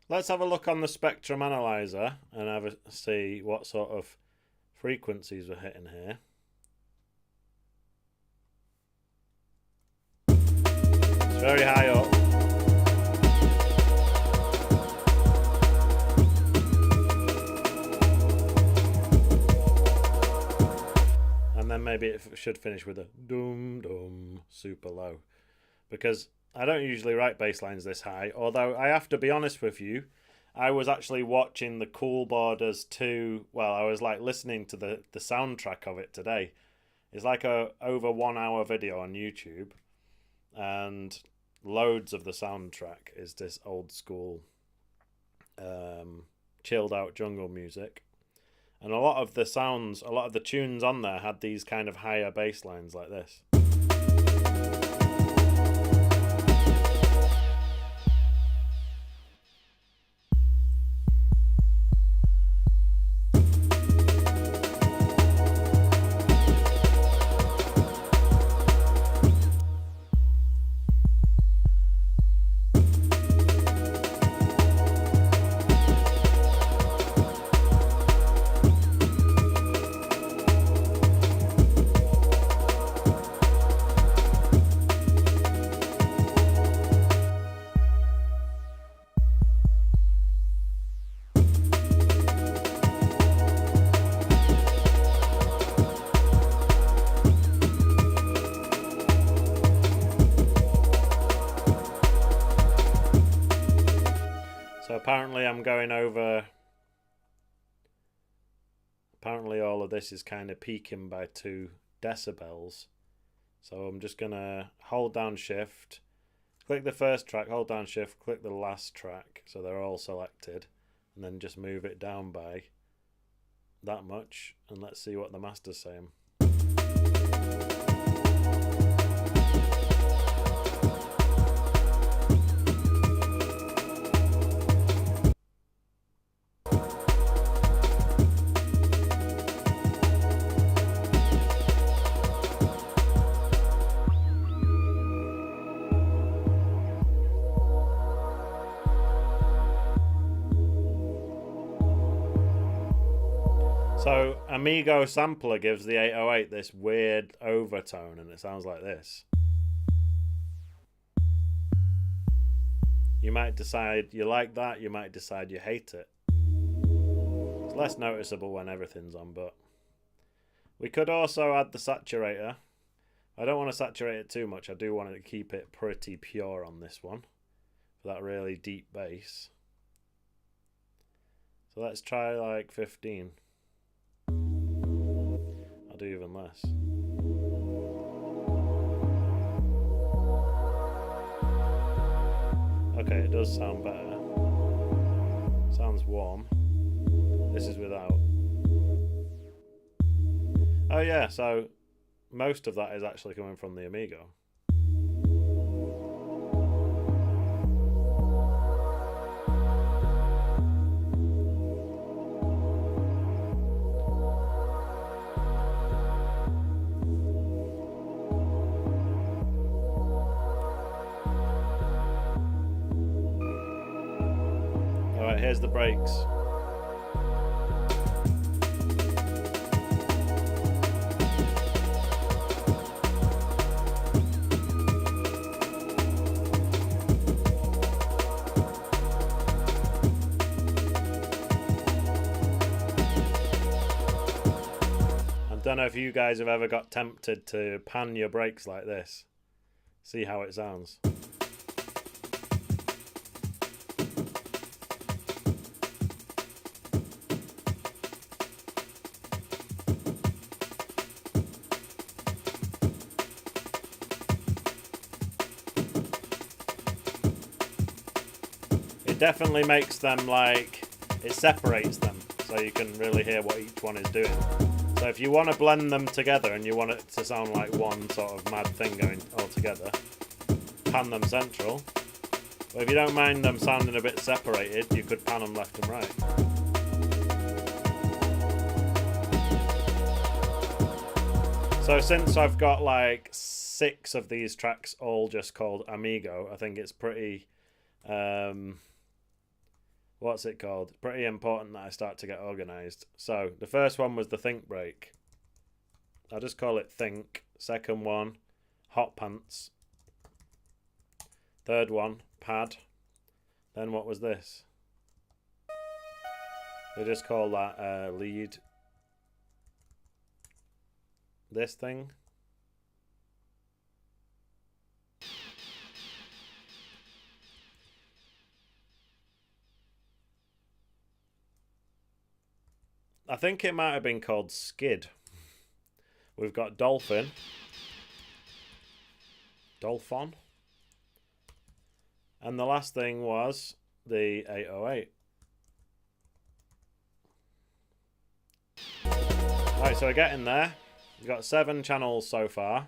Let's have a look on the spectrum analyzer and have a see what sort of frequencies we're hitting here. It's very high up. And then maybe it should finish with a dum dum super low, because I don't usually write bass lines this high, although I have to be honest with you, I was actually watching the Cool Borders 2, well, I was like listening to the soundtrack of it today. It's like a over 1 hour video on YouTube, and loads of the soundtrack is this old school chilled out jungle music. And a lot of the sounds, a lot of the tunes on there had these kind of higher bass lines like this. So apparently I'm going over, apparently all of this is kind of peaking by 2 decibels. So I'm just going to hold down shift, click the first track, hold down shift, click the last track, so they're all selected, and then just move it down by that much, and let's see what the master's saying. So Amigo sampler gives the 808 this weird overtone, and it sounds like this. You might decide you like that, you might decide you hate it. It's less noticeable when everything's on, but we could also add the saturator. I don't want to saturate it too much, I do want to keep it pretty pure on this one for that really deep bass. So let's try like 15. I'll do even less. Okay, it does sound better. Sounds warm. This is without. Oh yeah, so most of that is actually coming from the Amigo. Alright, here's the breaks. I don't know if you guys have ever got tempted to pan your breaks like this. See how it sounds. It definitely makes them like, it separates them so you can really hear what each one is doing. So if you want to blend them together and you want it to sound like one sort of mad thing going all together, pan them central. But if you don't mind them sounding a bit separated, you could pan them left and right. So since I've got like 6 of these tracks all just called Amigo, I think it's pretty... what's it called? Pretty important that I start to get organised. So the first one was the think break. I'll just call it think. Second one, hot pants. Third one, pad. Then what was this? They just call that lead. This thing. I think it might have been called skid. We've got dolphin. Dolphon. And the last thing was the 808. Right, so we're getting there. We've got 7 channels so far.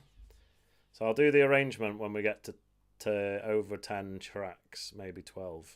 So I'll do the arrangement when we get to over 10 tracks, maybe 12.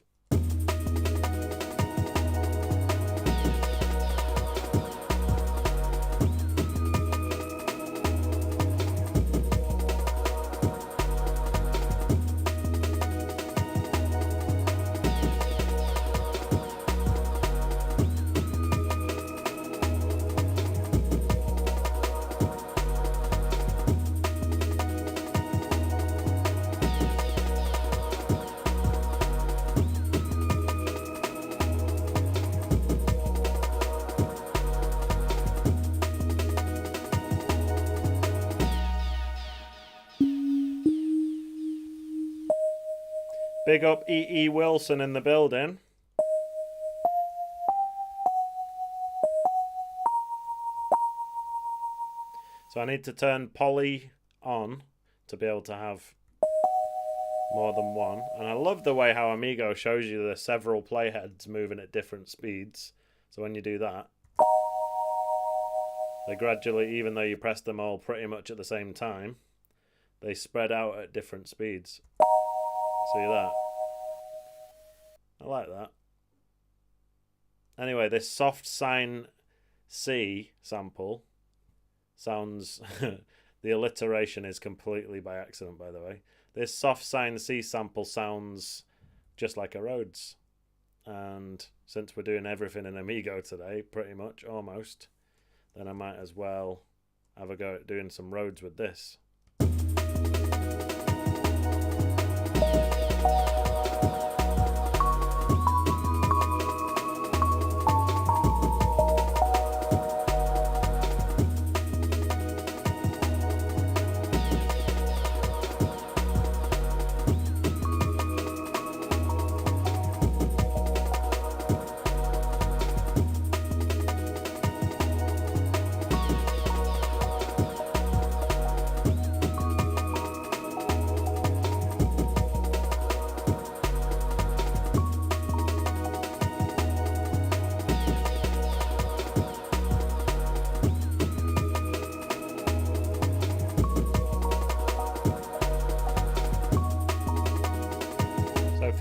Big up E.E. Wilson in the building. So I need to turn poly on to be able to have more than one. And I love the way how Amigo shows you the several playheads moving at different speeds. So when you do that, they gradually, even though you press them all pretty much at the same time, they spread out at different speeds. See that? I like that. Anyway, this soft sine C sample sounds... the alliteration is completely by accident, by the way. This soft sine C sample sounds just like a Rhodes. And since we're doing everything in Amigo today, pretty much, almost, then I might as well have a go at doing some Rhodes with this.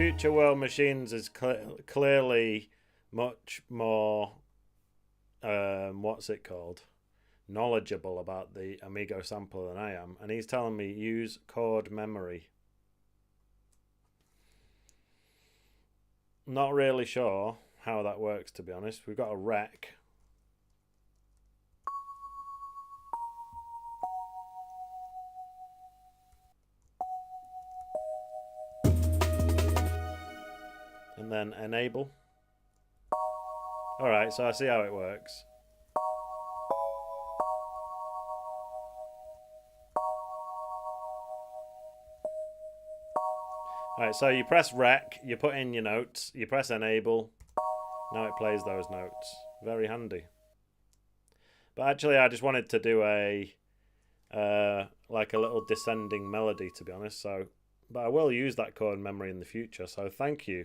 Future World Machines is clearly much more, what's it called? Knowledgeable about the Amigo sampler than I am. And he's telling me use chord memory. Not really sure how that works, to be honest. We've got a rec. And then enable. Alright, so I see how it works. Alright, so you press rec, you put in your notes, you press enable, now it plays those notes. Very handy. But actually I just wanted to do a like a little descending melody, to be honest, so but I will use that chord memory in the future, so thank you.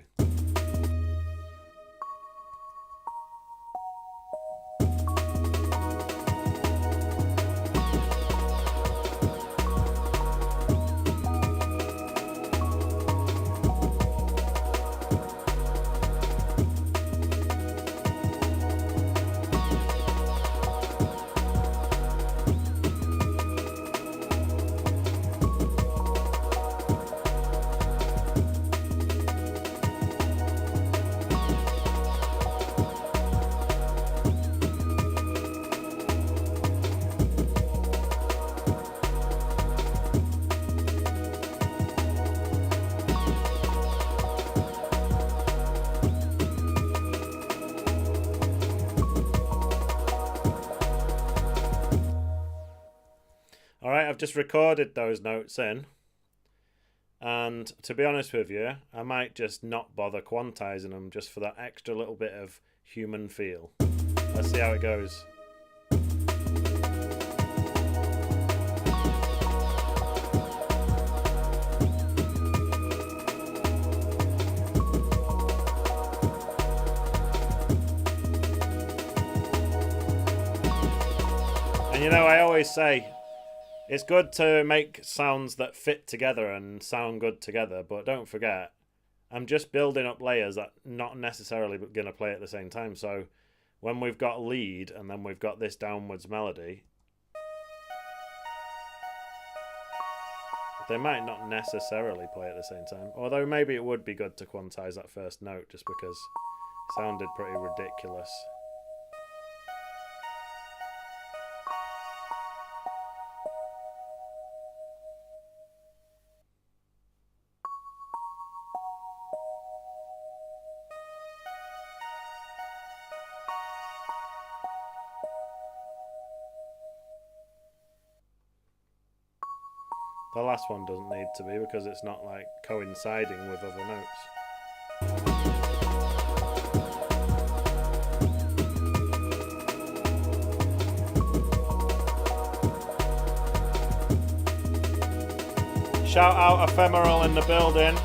Alright, I've just recorded those notes in, and to be honest with you, I might just not bother quantizing them just for that extra little bit of human feel. Let's see how it goes. And you know, I always say, it's good to make sounds that fit together and sound good together, but don't forget, I'm just building up layers that not necessarily going to play at the same time. So when we've got lead and then we've got this downwards melody, they might not necessarily play at the same time. Although maybe it would be good to quantize that first note just because it sounded pretty ridiculous. The last one doesn't need to be because it's not like coinciding with other notes. Shout out Ephemeral in the building.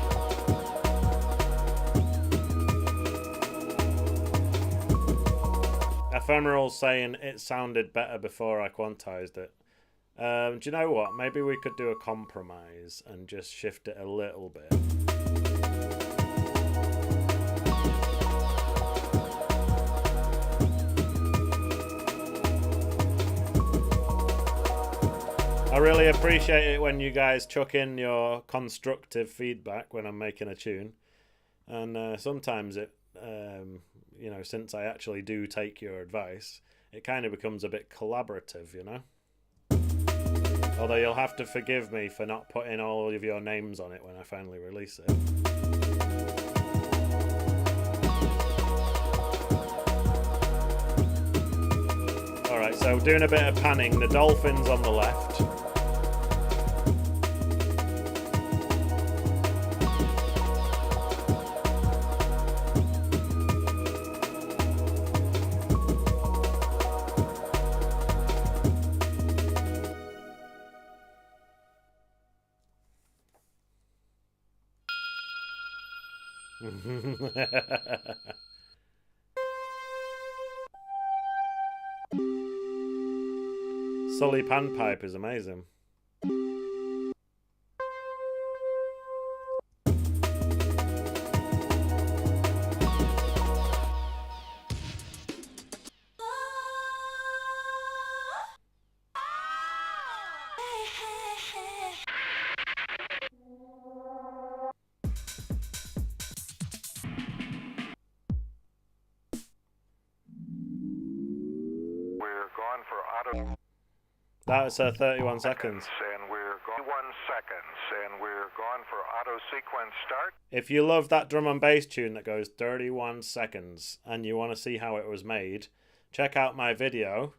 Ephemeral's saying it sounded better before I quantized it. Do you know what? Maybe we could do a compromise and just shift it a little bit. I really appreciate it when you guys chuck in your constructive feedback when I'm making a tune. And sometimes it, you know, since I actually do take your advice, it kind of becomes a bit collaborative, you know? Although you'll have to forgive me for not putting all of your names on it when I finally release it. Alright, so doing a bit of panning, the dolphins on the left. Sully panpipe is amazing. That's 31 seconds. And we're going 1 second, and we're going for auto sequence start. If you love that drum and bass tune that goes 31 seconds and you want to see how it was made, check out my video.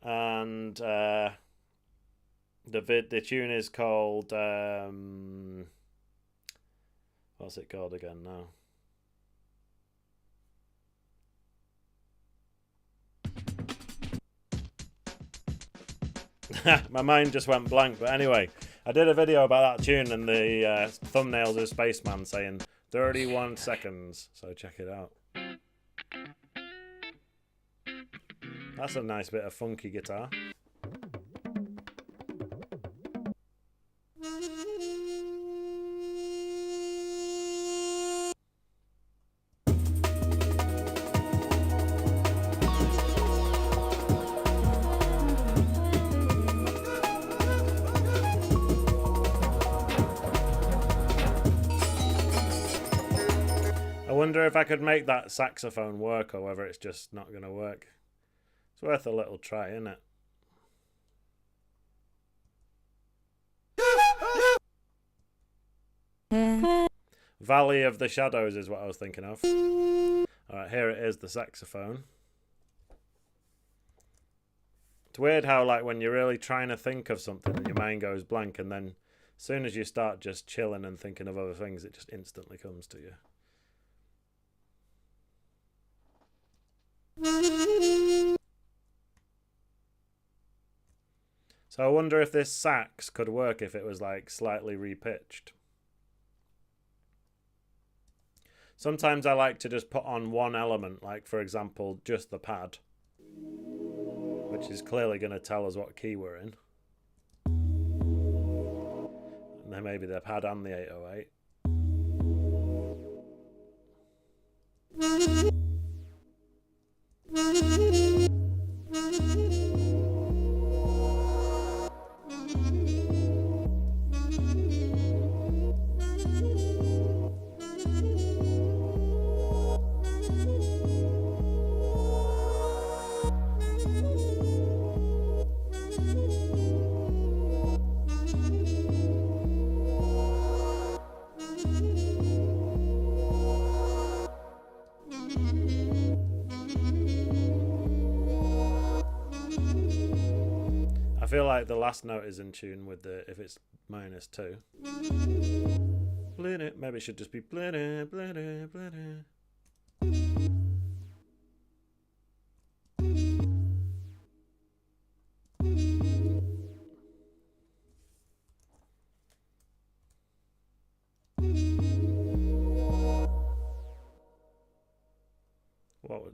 And the tune is called what's it called again now? My mind just went blank. But anyway, I did a video about that tune, and the thumbnails is Spaceman saying 31 seconds. So check it out. That's a nice bit of funky guitar. I wonder if I could make that saxophone work, or whether it's just not going to work. It's worth a little try, isn't it? Valley of the Shadows is what I was thinking of. Alright, here it is, the saxophone. It's weird how, like, when you're really trying to think of something and your mind goes blank, and then as soon as you start just chilling and thinking of other things, it just instantly comes to you. So I wonder if this sax could work if it was like slightly repitched. Sometimes I like to just put on one element, like for example just the pad, which is clearly going to tell us what key we're in. And then maybe the pad and the 808. I feel like the last note is in tune with the, if it's -2. Maybe it should just be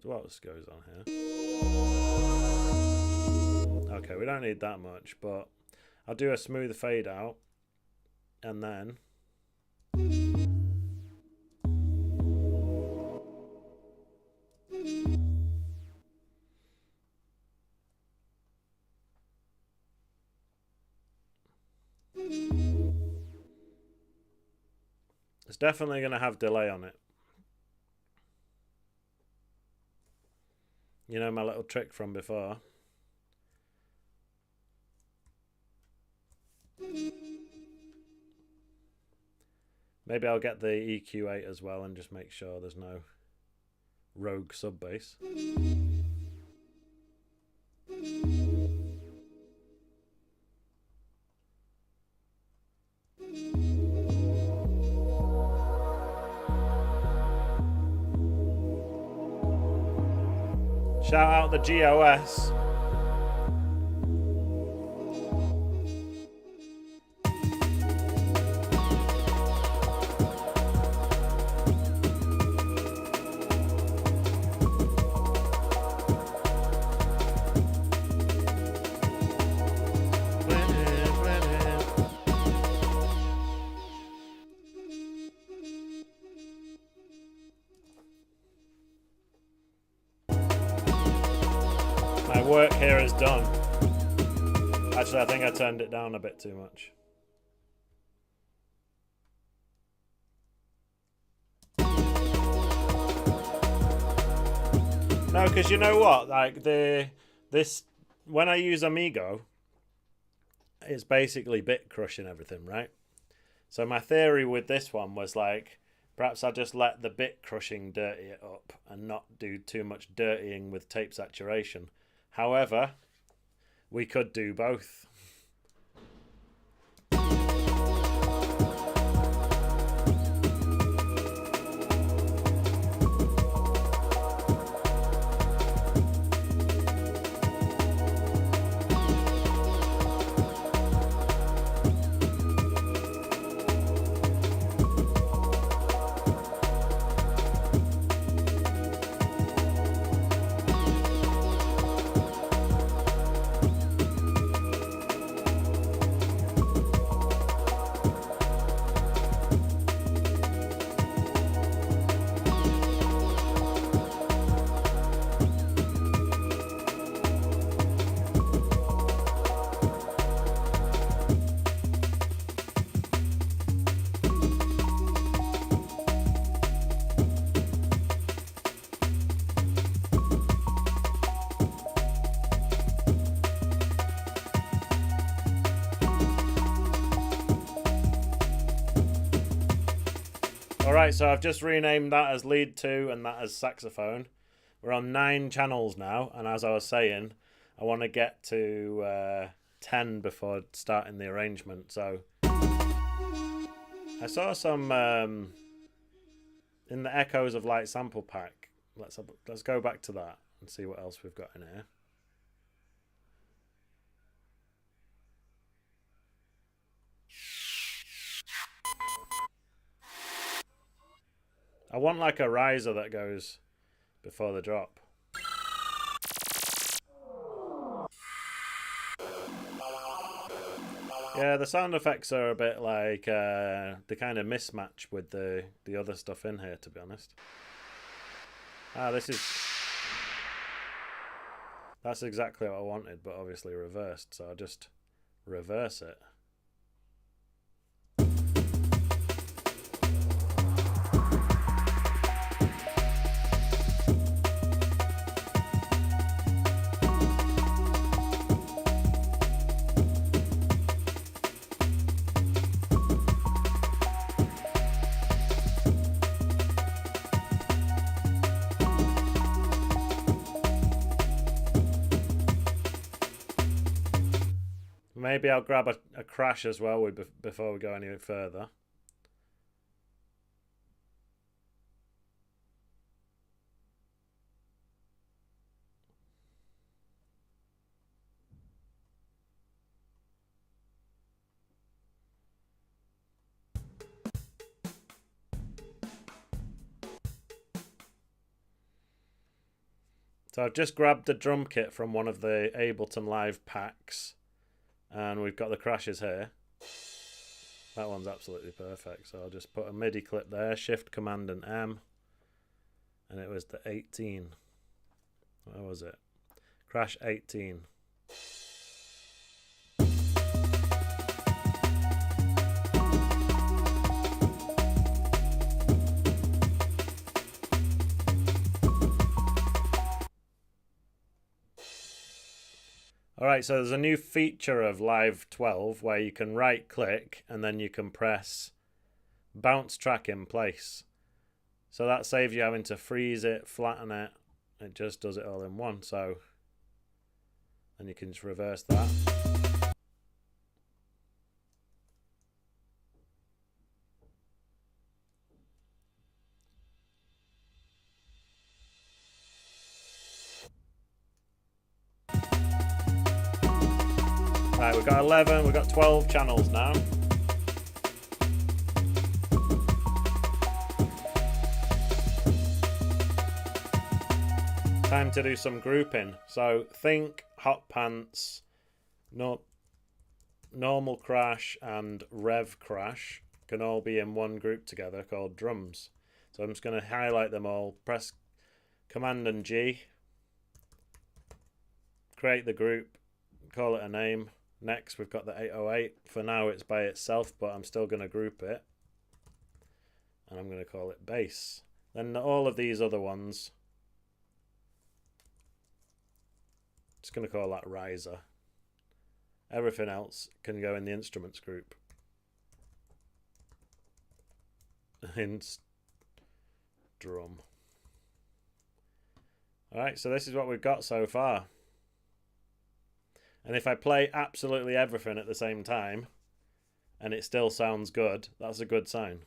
what else goes on here? Okay, we don't need that much, but I'll do a smooth fade out, and then it's definitely going to have delay on it. You know my little trick from before. Maybe I'll get the EQ8 as well and just make sure there's no rogue sub bass. Shout out the GOS. My work here is done. Actually, I think I turned it down a bit too much. No, because you know what? Like when I use Amigo, it's basically bit crushing everything, right? So my theory with this one was like, perhaps I just let the bit crushing dirty it up and not do too much dirtying with tape saturation. However, we could do both. Alright, so I've just renamed that as lead 2 and that as saxophone. We're on 9 channels now, and as I was saying, I want to get to 10 before starting the arrangement. So I saw some in the Echoes of Light sample pack. Let's go back to that and see what else we've got in here. I want like a riser that goes before the drop. Yeah, the sound effects are a bit like the kind of mismatch with the other stuff in here, to be honest. That's exactly what I wanted, but obviously reversed, so I'll just reverse it. Maybe I'll grab a crash as well before we go any further. So I've just grabbed the drum kit from one of the Ableton Live packs. And we've got the crashes here. That one's absolutely perfect. So I'll just put a MIDI clip there, Shift, Command, and M. And it was the 18. Where was it? Crash 18. Alright, so there's a new feature of Live 12 where you can right click and then you can press bounce track in place. So that saves you having to freeze it, flatten it. It just does it all in one. So, and you can just reverse that. Right, we've got 11, we've got 12 channels now. Time to do some grouping. So think hot pants, normal crash and rev crash can all be in one group together called drums. So I'm just going to highlight them all, press Command and G, create the group, call it a name. Next, we've got the 808. For now, it's by itself, but I'm still going to group it. And I'm going to call it bass. Then all of these other ones, just going to call that riser. Everything else can go in the instruments group. Drum. Alright, so this is what we've got so far. And if I play absolutely everything at the same time, and it still sounds good, that's a good sign.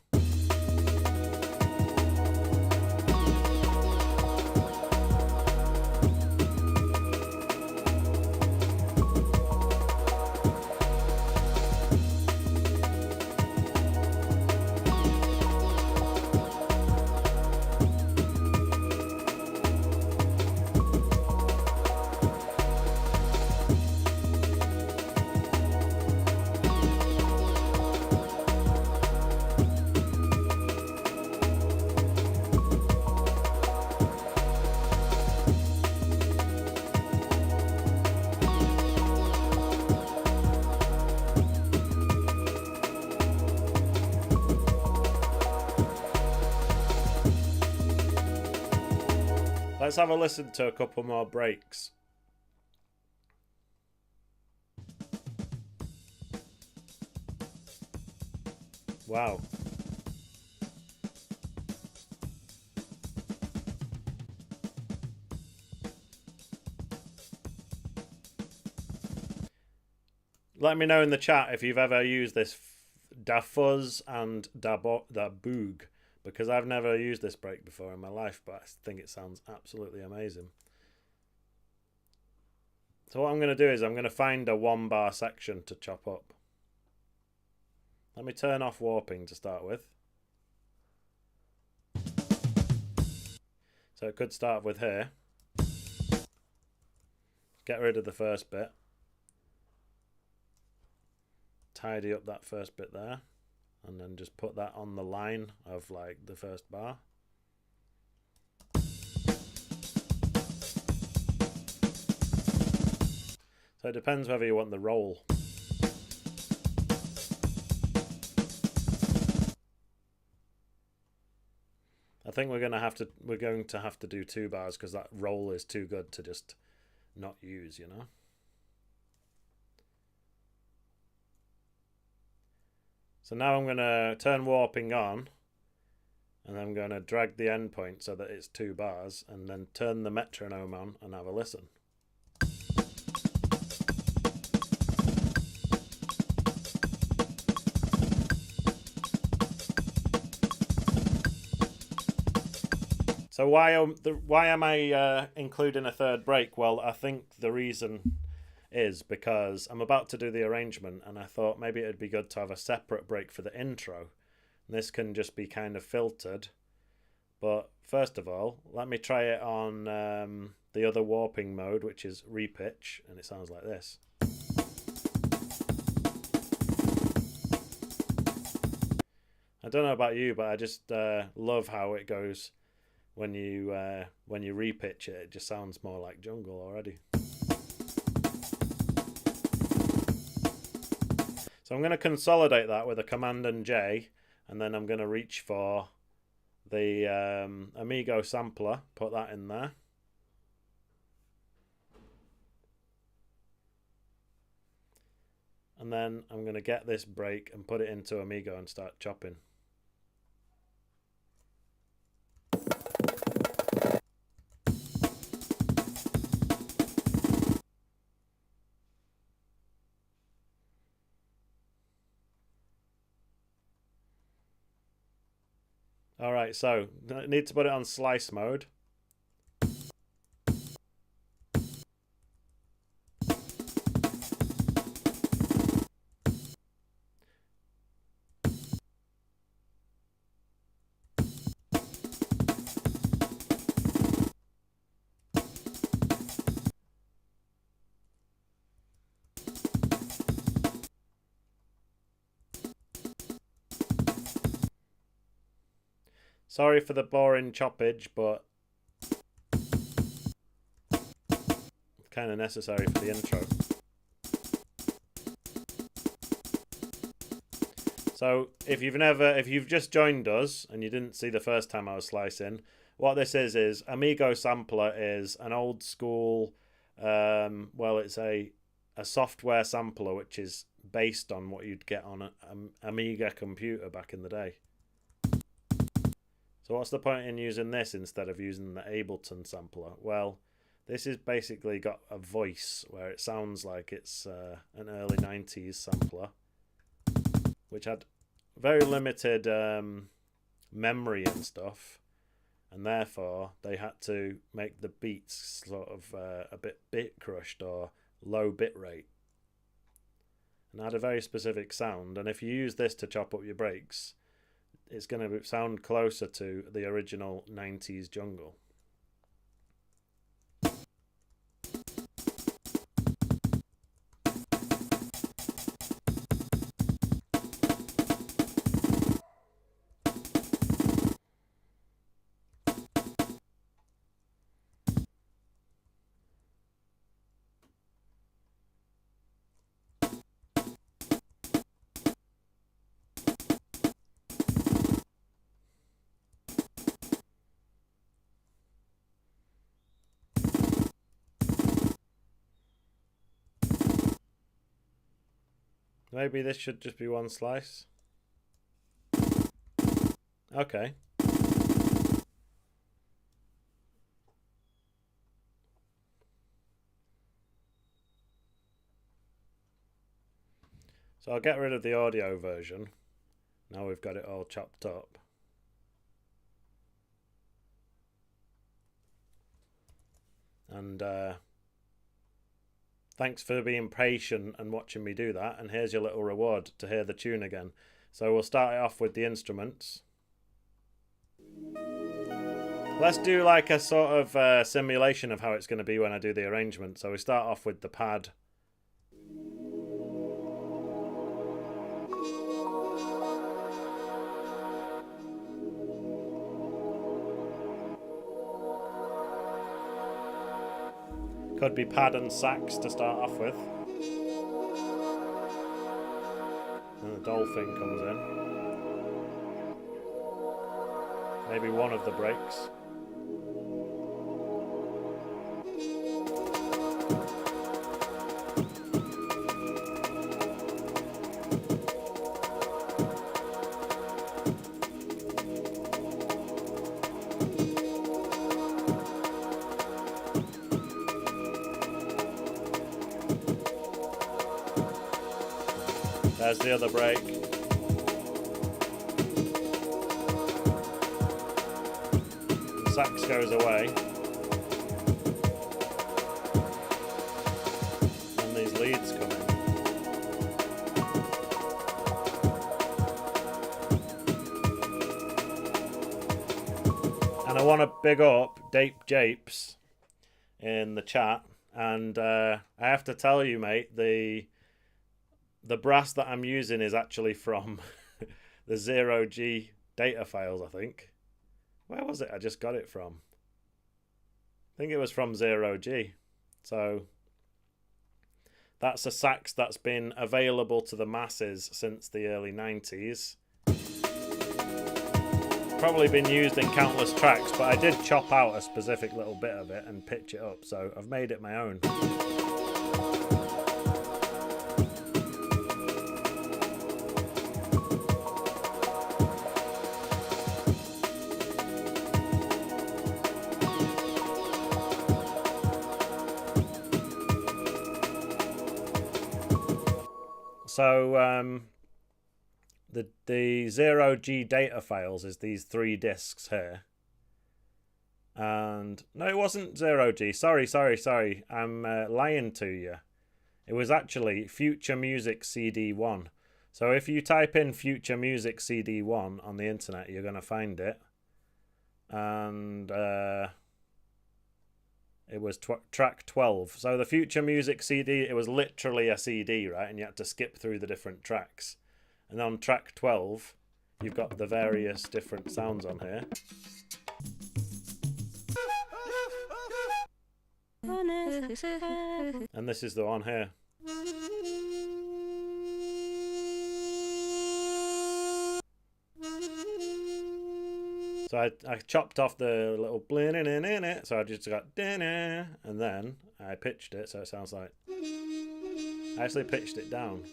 Let's have a listen to a couple more breaks. Wow. Let me know in the chat if you've ever used this da fuzz and da boog, because I've never used this break before in my life, but I think it sounds absolutely amazing. So what I'm going to do is I'm going to find a 1-bar section to chop up. Let me turn off warping to start with. So it could start with here. Get rid of the first bit. Tidy up that first bit there. And then just put that on the line of like the first bar. So it depends whether you want the roll. I think we're going to have to do 2 bars because that roll is too good to just not use, you know. So now I'm going to turn warping on, and I'm going to drag the endpoint so that it's 2 bars, and then turn the metronome on and have a listen. So why am I including a 3rd break? Well, I think the reason is because I'm about to do the arrangement, and I thought maybe it'd be good to have a separate break for the intro. And this can just be kind of filtered. But first of all, let me try it on the other warping mode, which is repitch, and it sounds like this. I don't know about you, but I just love how it goes when you repitch it. It just sounds more like jungle already. So I'm going to consolidate that with a Command and J, and then I'm going to reach for the Amigo sampler, put that in there. And then I'm going to get this break and put it into Amigo and start chopping. Alright, so I need to put it on slice mode. Sorry for the boring choppage, but it's kind of necessary for the intro. So if you've just joined us and you didn't see the first time I was slicing, what this is Amigo sampler is an old school, well, it's a software sampler which is based on what you'd get on an Amiga computer back in the day. So what's the point in using this instead of using the Ableton sampler? Well, this is basically got a voice where it sounds like it's an early 90s sampler, which had very limited memory and stuff, and therefore they had to make the beats sort of a bit crushed or low bit rate, and had a very specific sound. And if you use this to chop up your breaks, it's going to sound closer to the original 90s jungle. Maybe this should just be one slice. Okay. So I'll get rid of the audio version. Now we've got it all chopped up. And thanks for being patient and watching me do that. And here's your little reward to hear the tune again. So we'll start it off with the instruments. Let's do like a sort of simulation of how it's going to be when I do the arrangement. So we start off with the pad. Could be pad and sax to start off with. And the dolphin comes in. Maybe one of the breaks. There's the other break. The sax goes away. And these leads come in. And I want to big up Dape Japes in the chat. And I have to tell you, mate, the brass that I'm using is actually from the 0G data files, I think. Where was it? I just got it from. I think it was from 0G. So that's a sax that's been available to the masses since the early 90s. Probably been used in countless tracks, but I did chop out a specific little bit of it and pitch it up, so I've made it my own. So the 0G data files is these 3 discs here. And no, it wasn't 0G. Sorry. I'm lying to you. It was actually Future Music CD1. So if you type in Future Music CD1 on the internet, you're going to find it. And it was track 12. So the Future Music CD, it was literally a CD, right? And you had to skip through the different tracks. And on track 12, you've got the various different sounds on here. And this is the one here. So I chopped off the little blin in it, so I just got and then I pitched it so it sounds like. I actually pitched it down.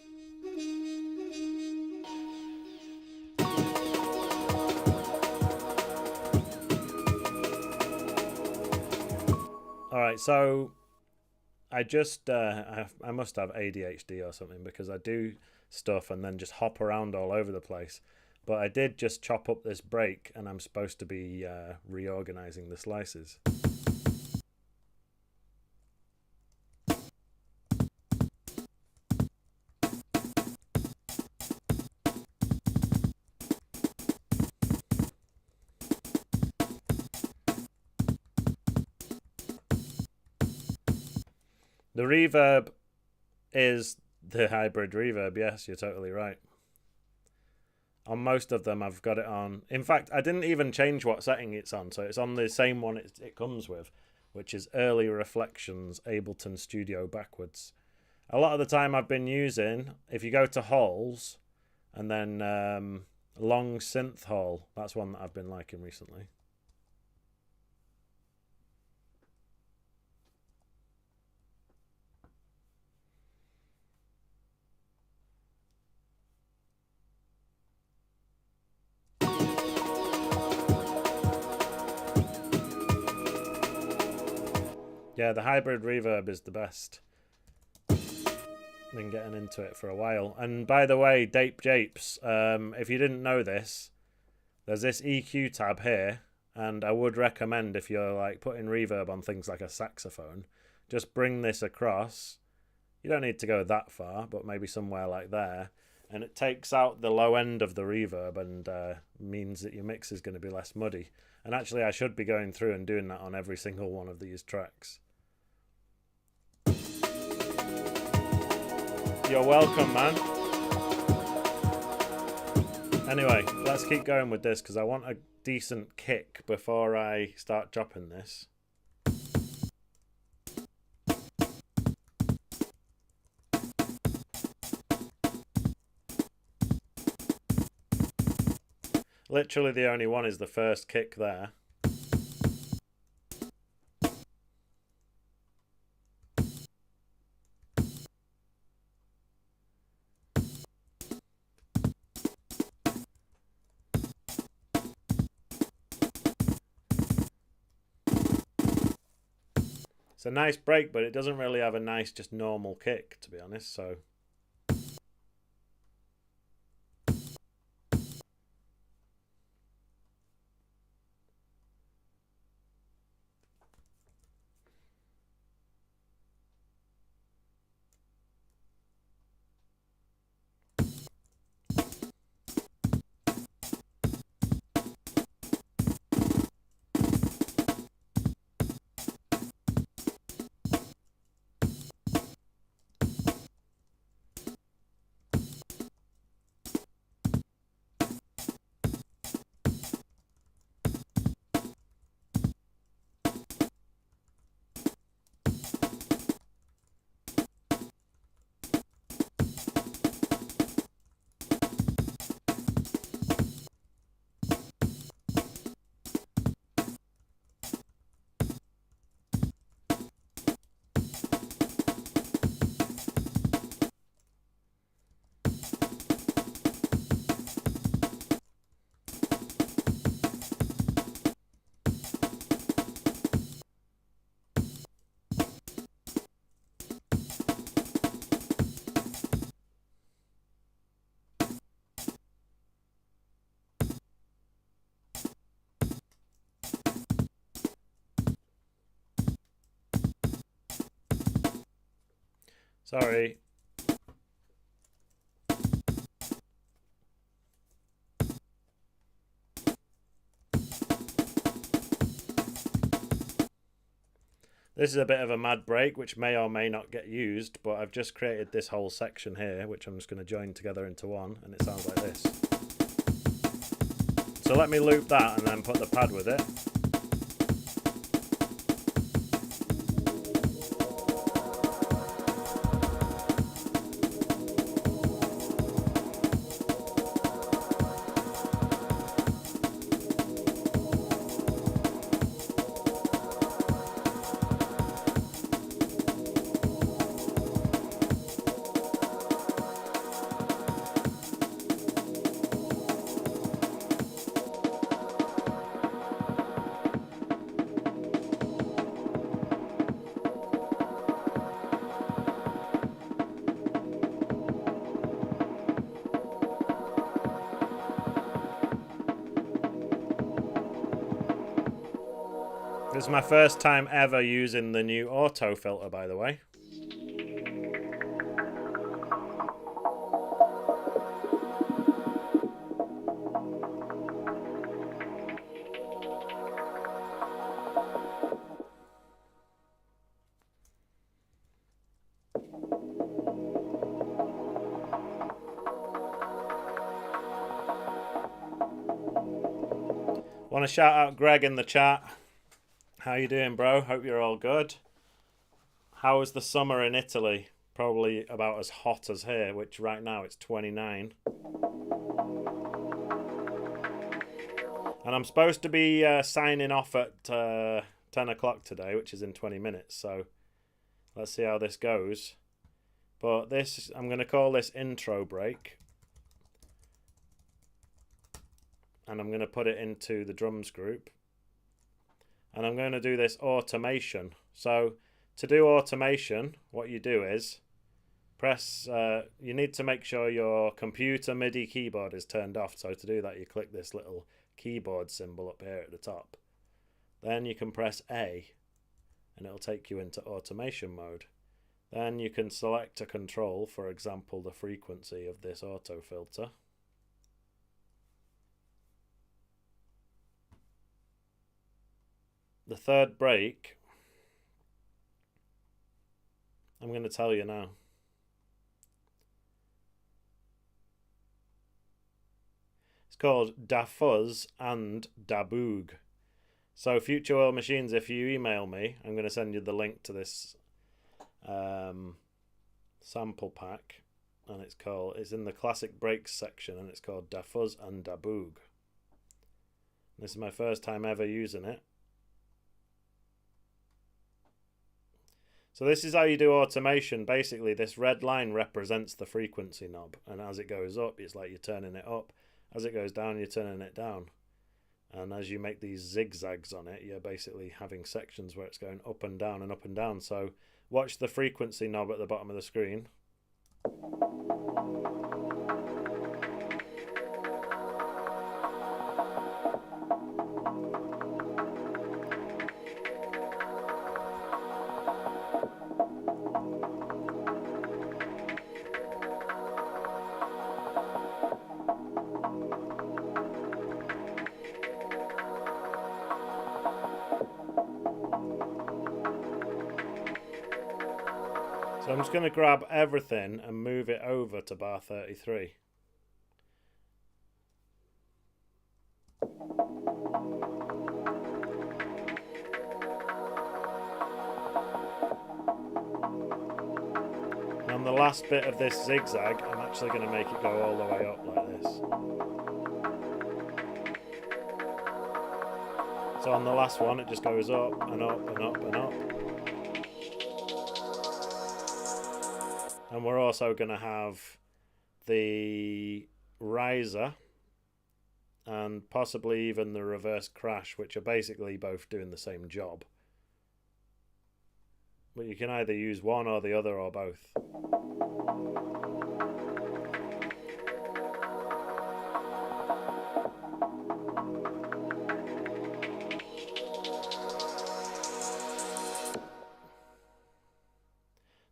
Alright, so I just I must have ADHD or something because I do stuff and then just hop around all over the place. But I did just chop up this break and I'm supposed to be reorganizing the slices. The reverb is the hybrid reverb, yes, you're totally right. On most of them I've got it on. In fact, I didn't even change what setting it's on, so it's on the same one it comes with, which is Early Reflections Ableton Studio backwards. A lot of the time I've been using, if you go to Halls, and then Long Synth Hall, that's one that I've been liking recently. Yeah, the hybrid reverb is the best. Been getting into it for a while. And by the way, Dape Japes, if you didn't know this, there's this EQ tab here, and I would recommend if you're like putting reverb on things like a saxophone, just bring this across. You don't need to go that far, but maybe somewhere like there. And it takes out the low end of the reverb and means that your mix is going to be less muddy. And actually I should be going through and doing that on every single one of these tracks. You're welcome, man. Anyway, let's keep going with this because I want a decent kick before I start dropping this. Literally the only one is the first kick there. It's a nice break, but it doesn't really have a nice, just normal kick, to be honest, so... Sorry. This is a bit of a mad break, which may or may not get used, but I've just created this whole section here, which I'm just going to join together into one, and it sounds like this. So let me loop that and then put the pad with it. This is my first time ever using the new auto filter, by the way. Want to shout out Greg in the chat. How you doing, bro? Hope you're all good. How was the summer in Italy? Probably about as hot as here, which right now it's 29. And I'm supposed to be signing off at 10 o'clock today, which is in 20 minutes. So let's see how this goes. But this, I'm going to call this intro break. And I'm going to put it into the drums group. And I'm going to do this automation. So to do automation, what you do is press, you need to make sure your computer MIDI keyboard is turned off. So to do that, you click this little keyboard symbol up here at the top. Then you can press A and it'll take you into automation mode. Then you can select a control, for example, the frequency of this auto filter. The third break, I'm going to tell you now. It's called Da Fuzz and Da Boog. So Future World Machines, if you email me, I'm going to send you the link to this sample pack. And it's in the classic breaks section and it's called Da Fuzz and Da Boog. This is my first time ever using it. So this is how you do automation. Basically, this red line represents the frequency knob. And as it goes up, it's like you're turning it up. As it goes down, you're turning it down. And as you make these zigzags on it, you're basically having sections where it's going up and down and up and down. So watch the frequency knob at the bottom of the screen. So I'm just going to grab everything and move it over to bar 33. And on the last bit of this zigzag, I'm actually going to make it go all the way up like this. So on the last one, it just goes up and up and up and up. And we're also going to have the riser and possibly even the reverse crash, which are basically both doing the same job. But you can either use one or the other or both.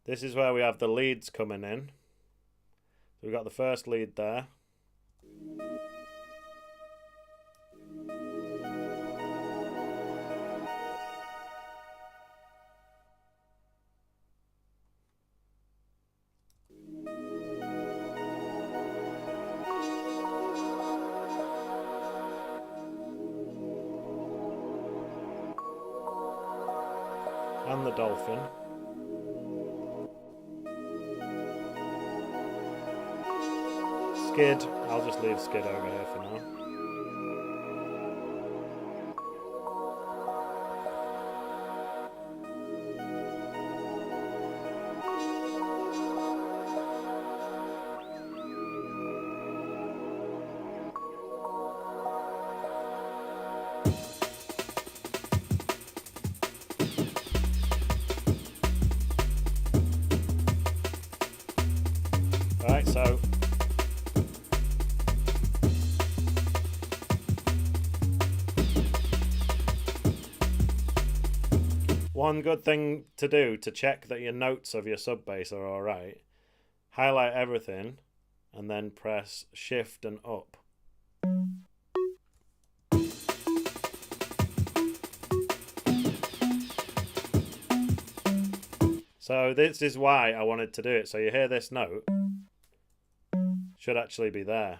This is where we have the leads coming in. So we've got the first lead there. And the dolphin. Skid, I'll just leave skid over here for now. Alright, so One good thing to do to check that your notes of your sub bass are alright, highlight everything and then press shift and up. So this is why I wanted to do it. So you hear this note, should actually be there.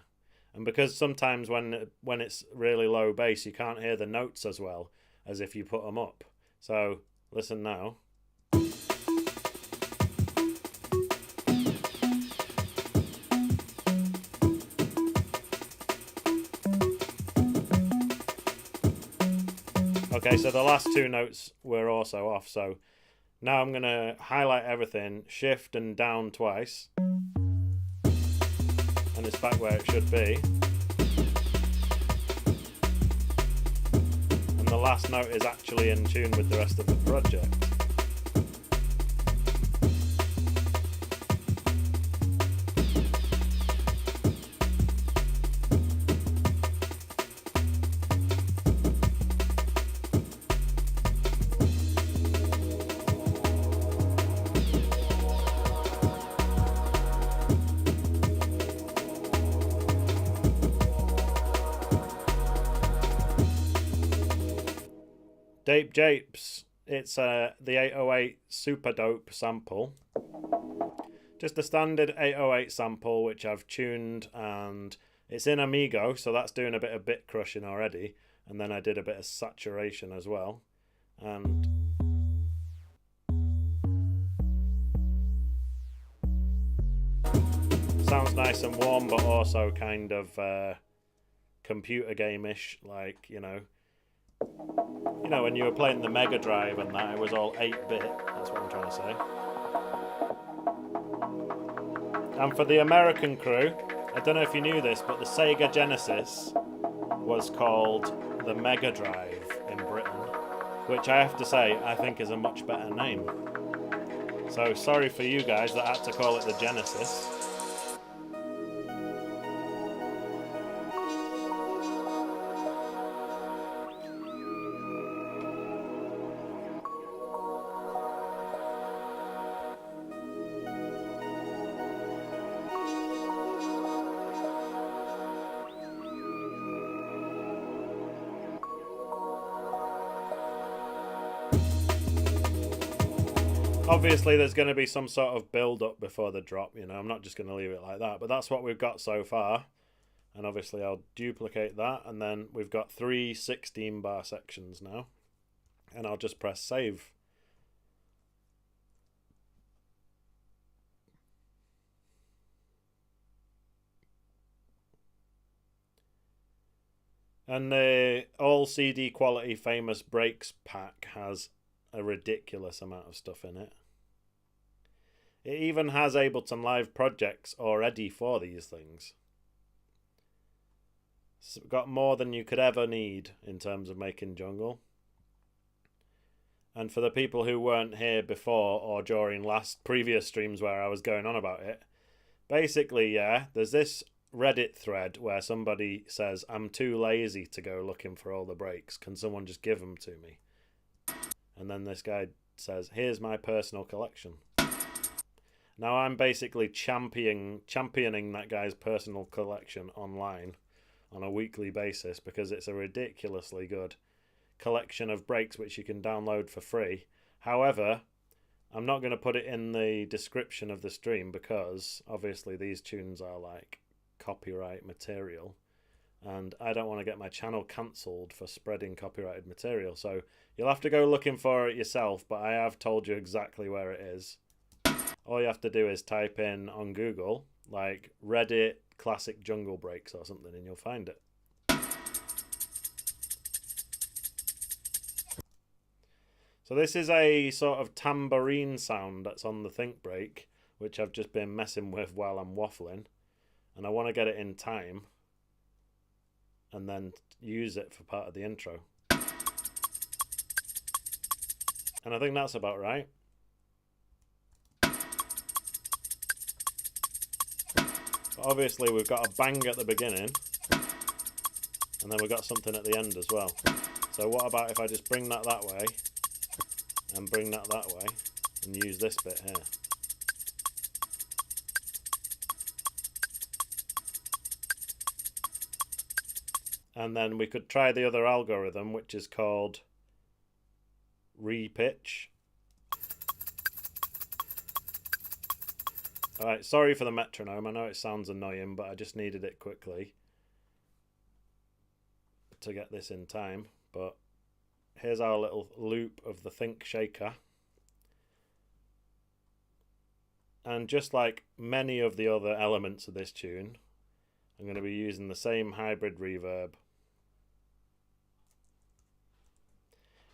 And because sometimes when it's really low bass, you can't hear the notes as well as if you put them up. So listen now. Okay, so the last two notes were also off, so now I'm going to highlight everything, shift and down twice, and it's back where it should be. And the last note is actually in tune with the rest of the project. Dape Japes, it's the 808 Super Dope sample. Just a standard 808 sample which I've tuned, and it's in Amigo, so that's doing a bit of bit crushing already. And then I did a bit of saturation as well. And sounds nice and warm, but also kind of computer game-ish, like, you know, when you were playing the Mega Drive and that, it was all 8-bit, that's what I'm trying to say. And for the American crew, I don't know if you knew this, but the Sega Genesis was called the Mega Drive in Britain, which I have to say, I think is a much better name. So sorry for you guys that had to call it the Genesis. Obviously there's going to be some sort of build up before the drop, you know, I'm not just going to leave it like that, but that's what we've got so far. And obviously I'll duplicate that, and then we've got 3 16-bar sections now, and I'll just press save. And the all CD quality famous breaks pack has a ridiculous amount of stuff in it. It even has Ableton Live projects already for these things. It's got more than you could ever need in terms of making jungle. And for the people who weren't here before or during previous streams where I was going on about it, basically, yeah, there's this Reddit thread where somebody says, I'm too lazy to go looking for all the breaks. Can someone just give them to me? And then this guy says, here's my personal collection. Now I'm basically championing that guy's personal collection online on a weekly basis, because it's a ridiculously good collection of breaks which you can download for free. However, I'm not going to put it in the description of the stream because obviously these tunes are like copyright material, and I don't want to get my channel cancelled for spreading copyrighted material. So you'll have to go looking for it yourself, but I have told you exactly where it is. All you have to do is type in on Google, like Reddit classic jungle breaks or something, and you'll find it. So this is a sort of tambourine sound that's on the Think break, which I've just been messing with while I'm waffling. And I want to get it in time and then use it for part of the intro. And I think that's about right. But obviously we've got a bang at the beginning, and then we've got something at the end as well. So what about if I just bring that way and bring that way and use this bit here. And then we could try the other algorithm, which is called repitch. Alright, sorry for the metronome. I know it sounds annoying, but I just needed it quickly to get this in time. But here's our little loop of the Think Shaker. And just like many of the other elements of this tune, I'm going to be using the same hybrid reverb.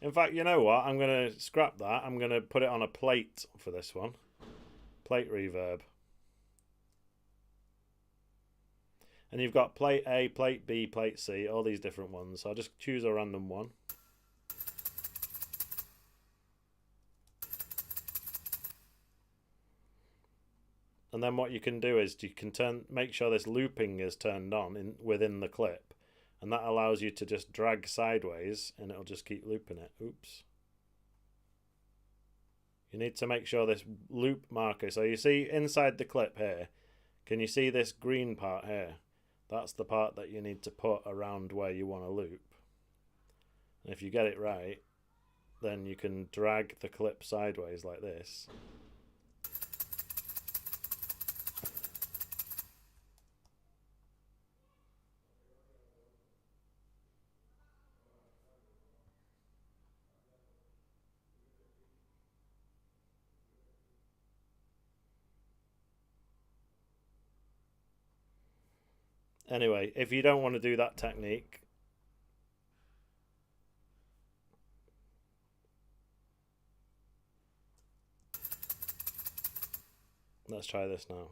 In fact, you know what? I'm going to scrap that. I'm going to put it on a plate for this one. Plate reverb. And you've got plate A, plate B, plate C, all these different ones. So I'll just choose a random one. And then what you can do is you can make sure this looping is turned on within the clip. And that allows you to just drag sideways and it'll just keep looping it. Oops. You need to make sure this loop marker, so you see inside the clip here, can you see this green part here? That's the part that you need to put around where you want to loop. And if you get it right, then you can drag the clip sideways like this. Anyway, if you don't want to do that technique, let's try this now.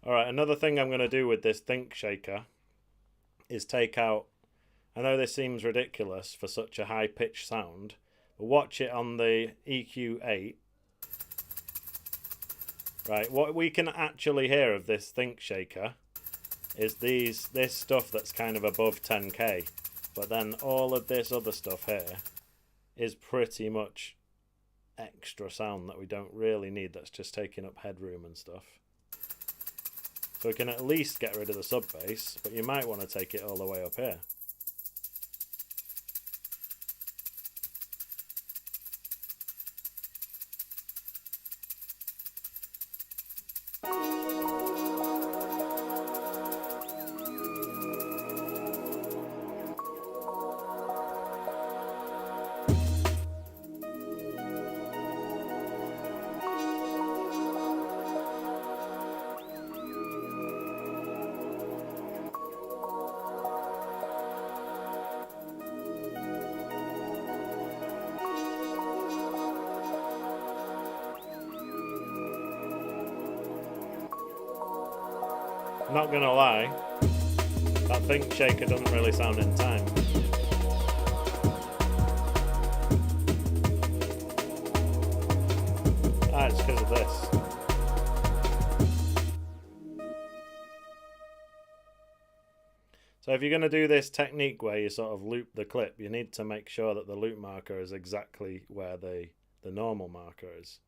Alright, another thing I'm going to do with this Think Shaker is take out, I know this seems ridiculous for such a high pitched sound, but watch it on the EQ8. Right, what we can actually hear of this Think Shaker is this stuff that's kind of above 10k, but then all of this other stuff here is pretty much extra sound that we don't really need, that's just taking up headroom and stuff. So we can at least get rid of the sub bass, but you might want to take it all the way up here. Not gonna lie, that Think Shaker doesn't really sound in time. Ah, it's because of this. So if you're going to do this technique where you sort of loop the clip, you need to make sure that the loop marker is exactly where the normal marker is,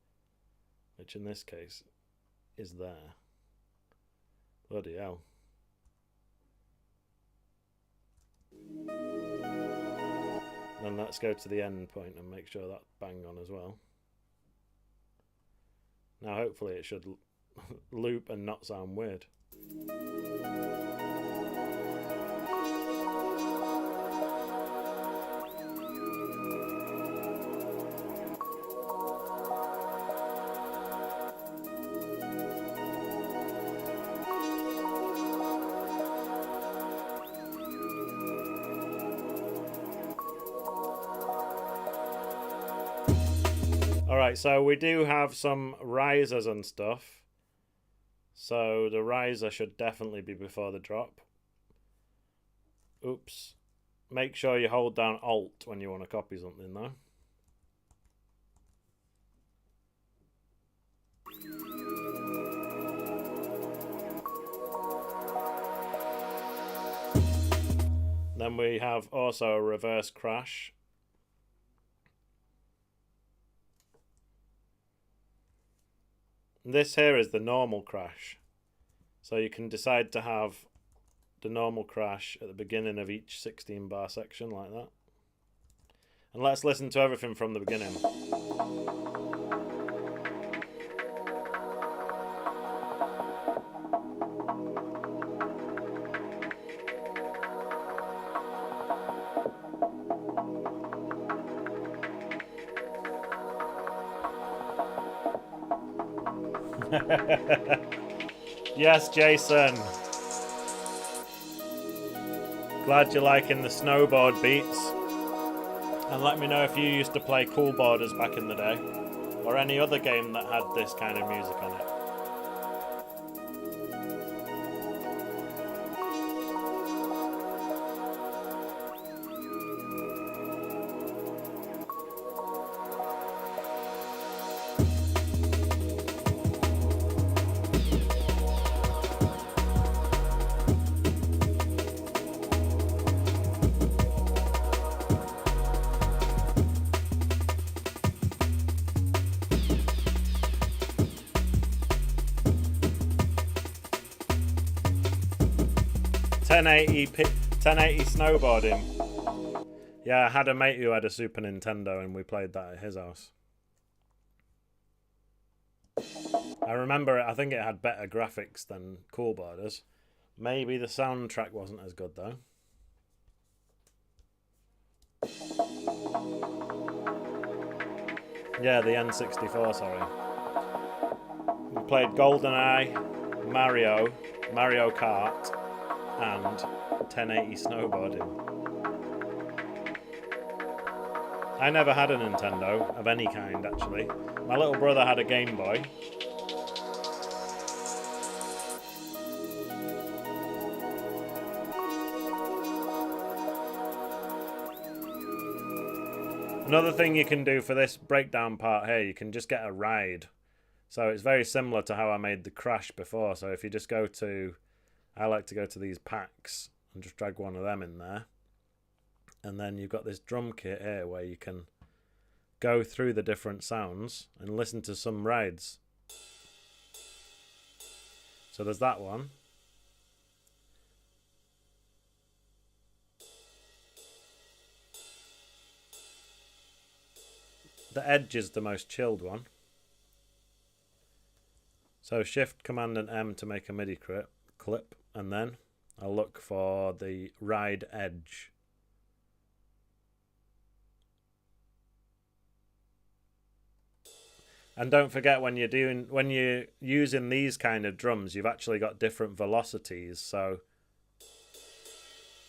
which in this case is there. Bloody hell. Then let's go to the end point and make sure that's bang on as well. Now hopefully it should loop and not sound weird. Alright, so we do have some risers and stuff. So the riser should definitely be before the drop. Oops. Make sure you hold down Alt when you want to copy something though. then we have also a reverse crash. This here is the normal crash. So you can decide to have the normal crash at the beginning of each 16 bar section like that. And let's listen to everything from the beginning. Yes, Jason. Glad you're liking the snowboard beats. And let me know if you used to play Cool Borders back in the day, or any other game that had this kind of music on it. 1080 snowboarding. Yeah, I had a mate who had a Super Nintendo and we played that at his house. I remember it, I think it had better graphics than Cool Borders. Maybe the soundtrack wasn't as good though. Yeah, the N64, sorry. We played GoldenEye, Mario Kart, and 1080 snowboarding. I never had a Nintendo of any kind, actually. My little brother had a Game Boy. Another thing you can do for this breakdown part here, you can just get a ride. So it's very similar to how I made the crash before. So if you just go to, I like to go to these packs and just drag one of them in there. And then you've got this drum kit here where you can go through the different sounds and listen to some rides. So there's that one. The Edge is the most chilled one. So Shift, Command and M to make a MIDI clip, and then I'll look for the Ride Edge. And don't forget, when you're using these kind of drums, you've actually got different velocities. So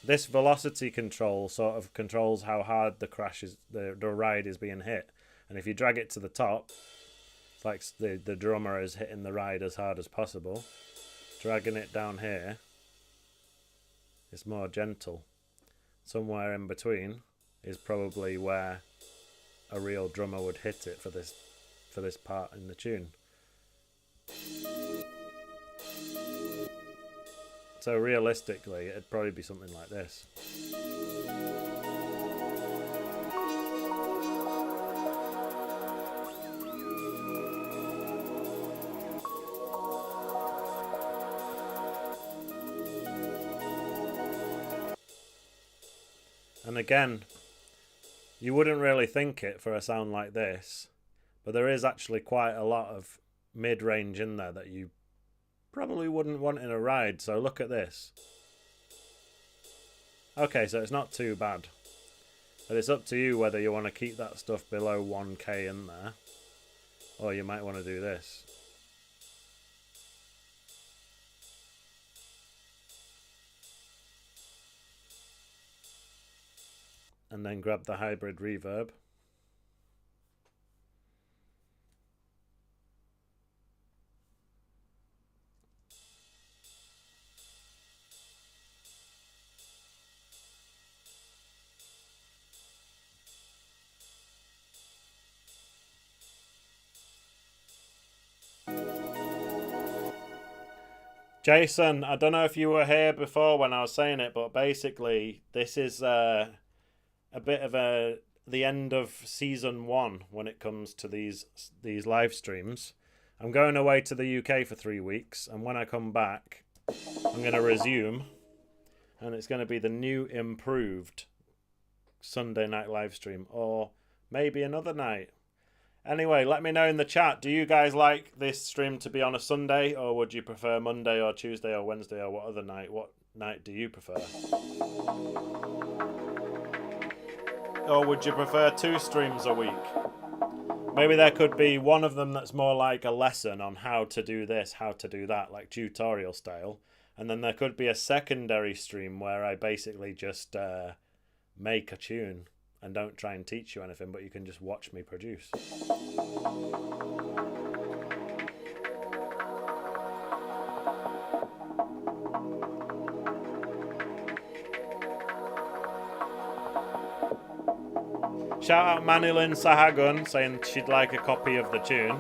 this velocity control sort of controls how hard the ride is being hit. And if you drag it to the top, it's like the drummer is hitting the ride as hard as possible. Dragging it down here, it's more gentle. Somewhere in between is probably where a real drummer would hit it for this part in the tune. So realistically, it'd probably be something like this. And again, you wouldn't really think it for a sound like this, but there is actually quite a lot of mid-range in there that you probably wouldn't want in a ride. So look at this. Okay, so it's not too bad, but it's up to you whether you want to keep that stuff below 1K in there, or you might want to do this. And then grab the hybrid reverb. Jason, I don't know if you were here before when I was saying it, but basically this is a bit of the end of season 1 when it comes to these live streams. I'm going away to the UK for 3 weeks, and when I come back, I'm going to resume, and it's going to be the new improved Sunday night live stream, or maybe another night. Anyway, let me know in the chat, do you guys like this stream to be on a Sunday, or would you prefer Monday or Tuesday or Wednesday, or what other night? What night do you prefer? Or would you prefer 2 streams a week? Maybe there could be one of them that's more like a lesson on how to do this, how to do that, like tutorial style. And then there could be a secondary stream where I basically just make a tune and don't try and teach you anything, but you can just watch me produce. Shout out Manilyn Sahagun saying she'd like a copy of the tune.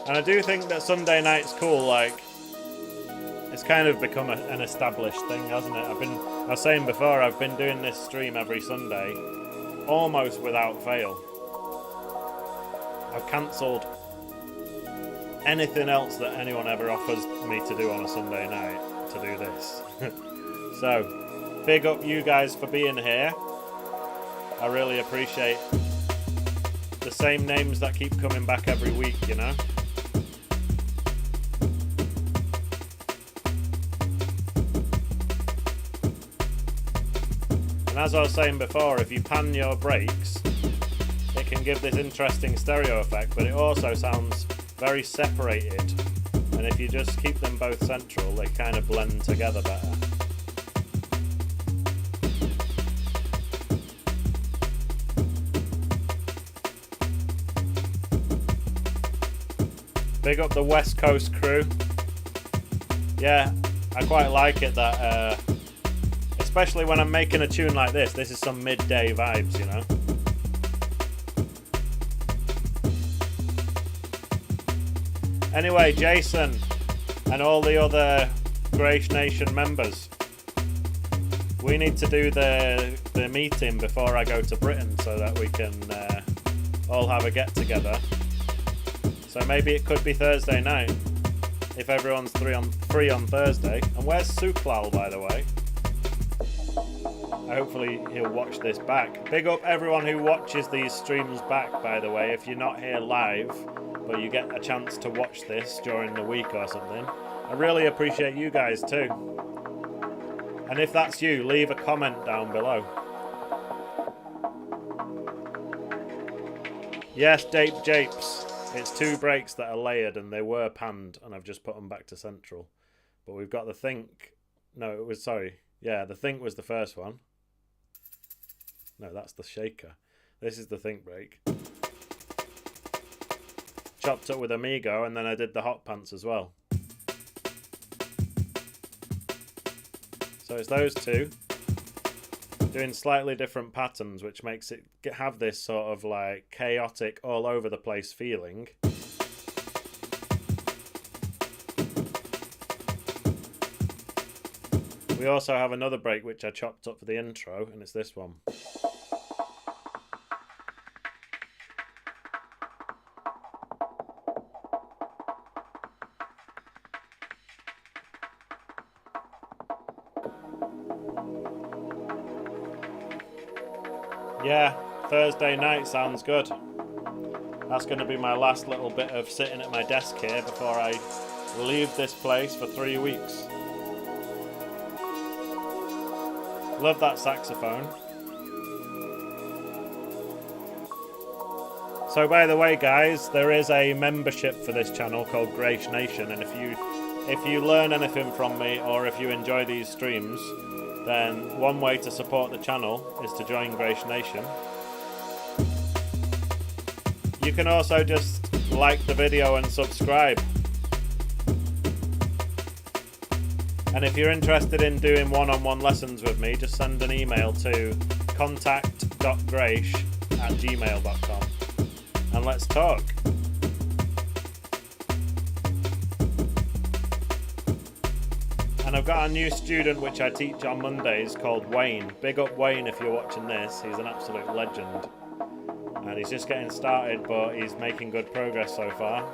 And I do think that Sunday night's cool, like, it's kind of become an established thing, hasn't it? I was saying before, I've been doing this stream every Sunday, almost without fail. I've cancelled anything else that anyone ever offers me to do on a Sunday night to do this. So, big up you guys for being here. I really appreciate the same names that keep coming back every week, you know? And as I was saying before, if you pan your breaks, it can give this interesting stereo effect, but it also sounds very separated. And if you just keep them both central, they kind of blend together better. Big up the West Coast crew. Yeah, I quite like it that, especially when I'm making a tune like this is some midday vibes, you know. Anyway, Jason and all the other Grace Nation members, we need to do the meeting before I go to Britain so that we can all have a get together. So maybe it could be Thursday night if everyone's free on Thursday. And where's Suklal, by the way? Hopefully he'll watch this back. Big up everyone who watches these streams back, by the way. If you're not here live, but you get a chance to watch this during the week or something, I really appreciate you guys too. And if that's you, leave a comment down below. Yes, Japes. It's 2 breaks that are layered and they were panned, and I've just put them back to central. But we've got the think. No, it was, sorry. Yeah, the think was the first one. No, that's the shaker. This is the think break. Chopped up with Amigo, and then I did the hot pants as well. So it's those 2. Doing slightly different patterns, which makes it have this sort of like chaotic, all over the place feeling. We also have another break which I chopped up for the intro, and it's this one. Yeah, Thursday night sounds good. That's going to be my last little bit of sitting at my desk here before I leave this place for 3 weeks. Love that saxophone. So by the way guys, there is a membership for this channel called Grace Nation, and if you learn anything from me, or if you enjoy these streams, then one way to support the channel is to join Grace Nation. You can also just like the video and subscribe. And if you're interested in doing one-on-one lessons with me, just send an email to contact.grace@gmail.com and let's talk. And I've got a new student which I teach on Mondays called Wayne. Big up Wayne if you're watching this. He's an absolute legend. And he's just getting started, but he's making good progress so far.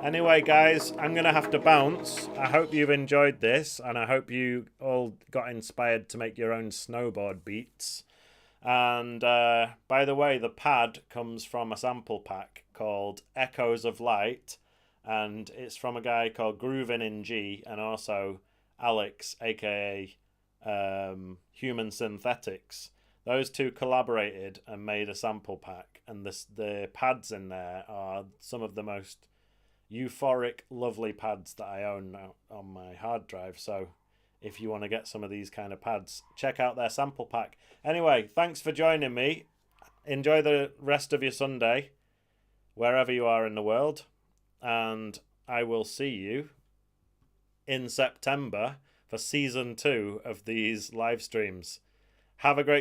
Anyway, guys, I'm going to have to bounce. I hope you've enjoyed this, and I hope you all got inspired to make your own snowboard beats. And by the way, the pad comes from a sample pack called Echoes of Light, and it's from a guy called Groovin in G, and also Alex, aka Human Synthetics. Those two collaborated and made a sample pack, and the pads in there are some of the most euphoric, lovely pads that I own now on my hard drive. So if you want to get some of these kind of pads, check out their sample pack. Anyway, thanks for joining me. Enjoy the rest of your Sunday, wherever you are in the world. And I will see you in September for season 2 of these live streams. Have a great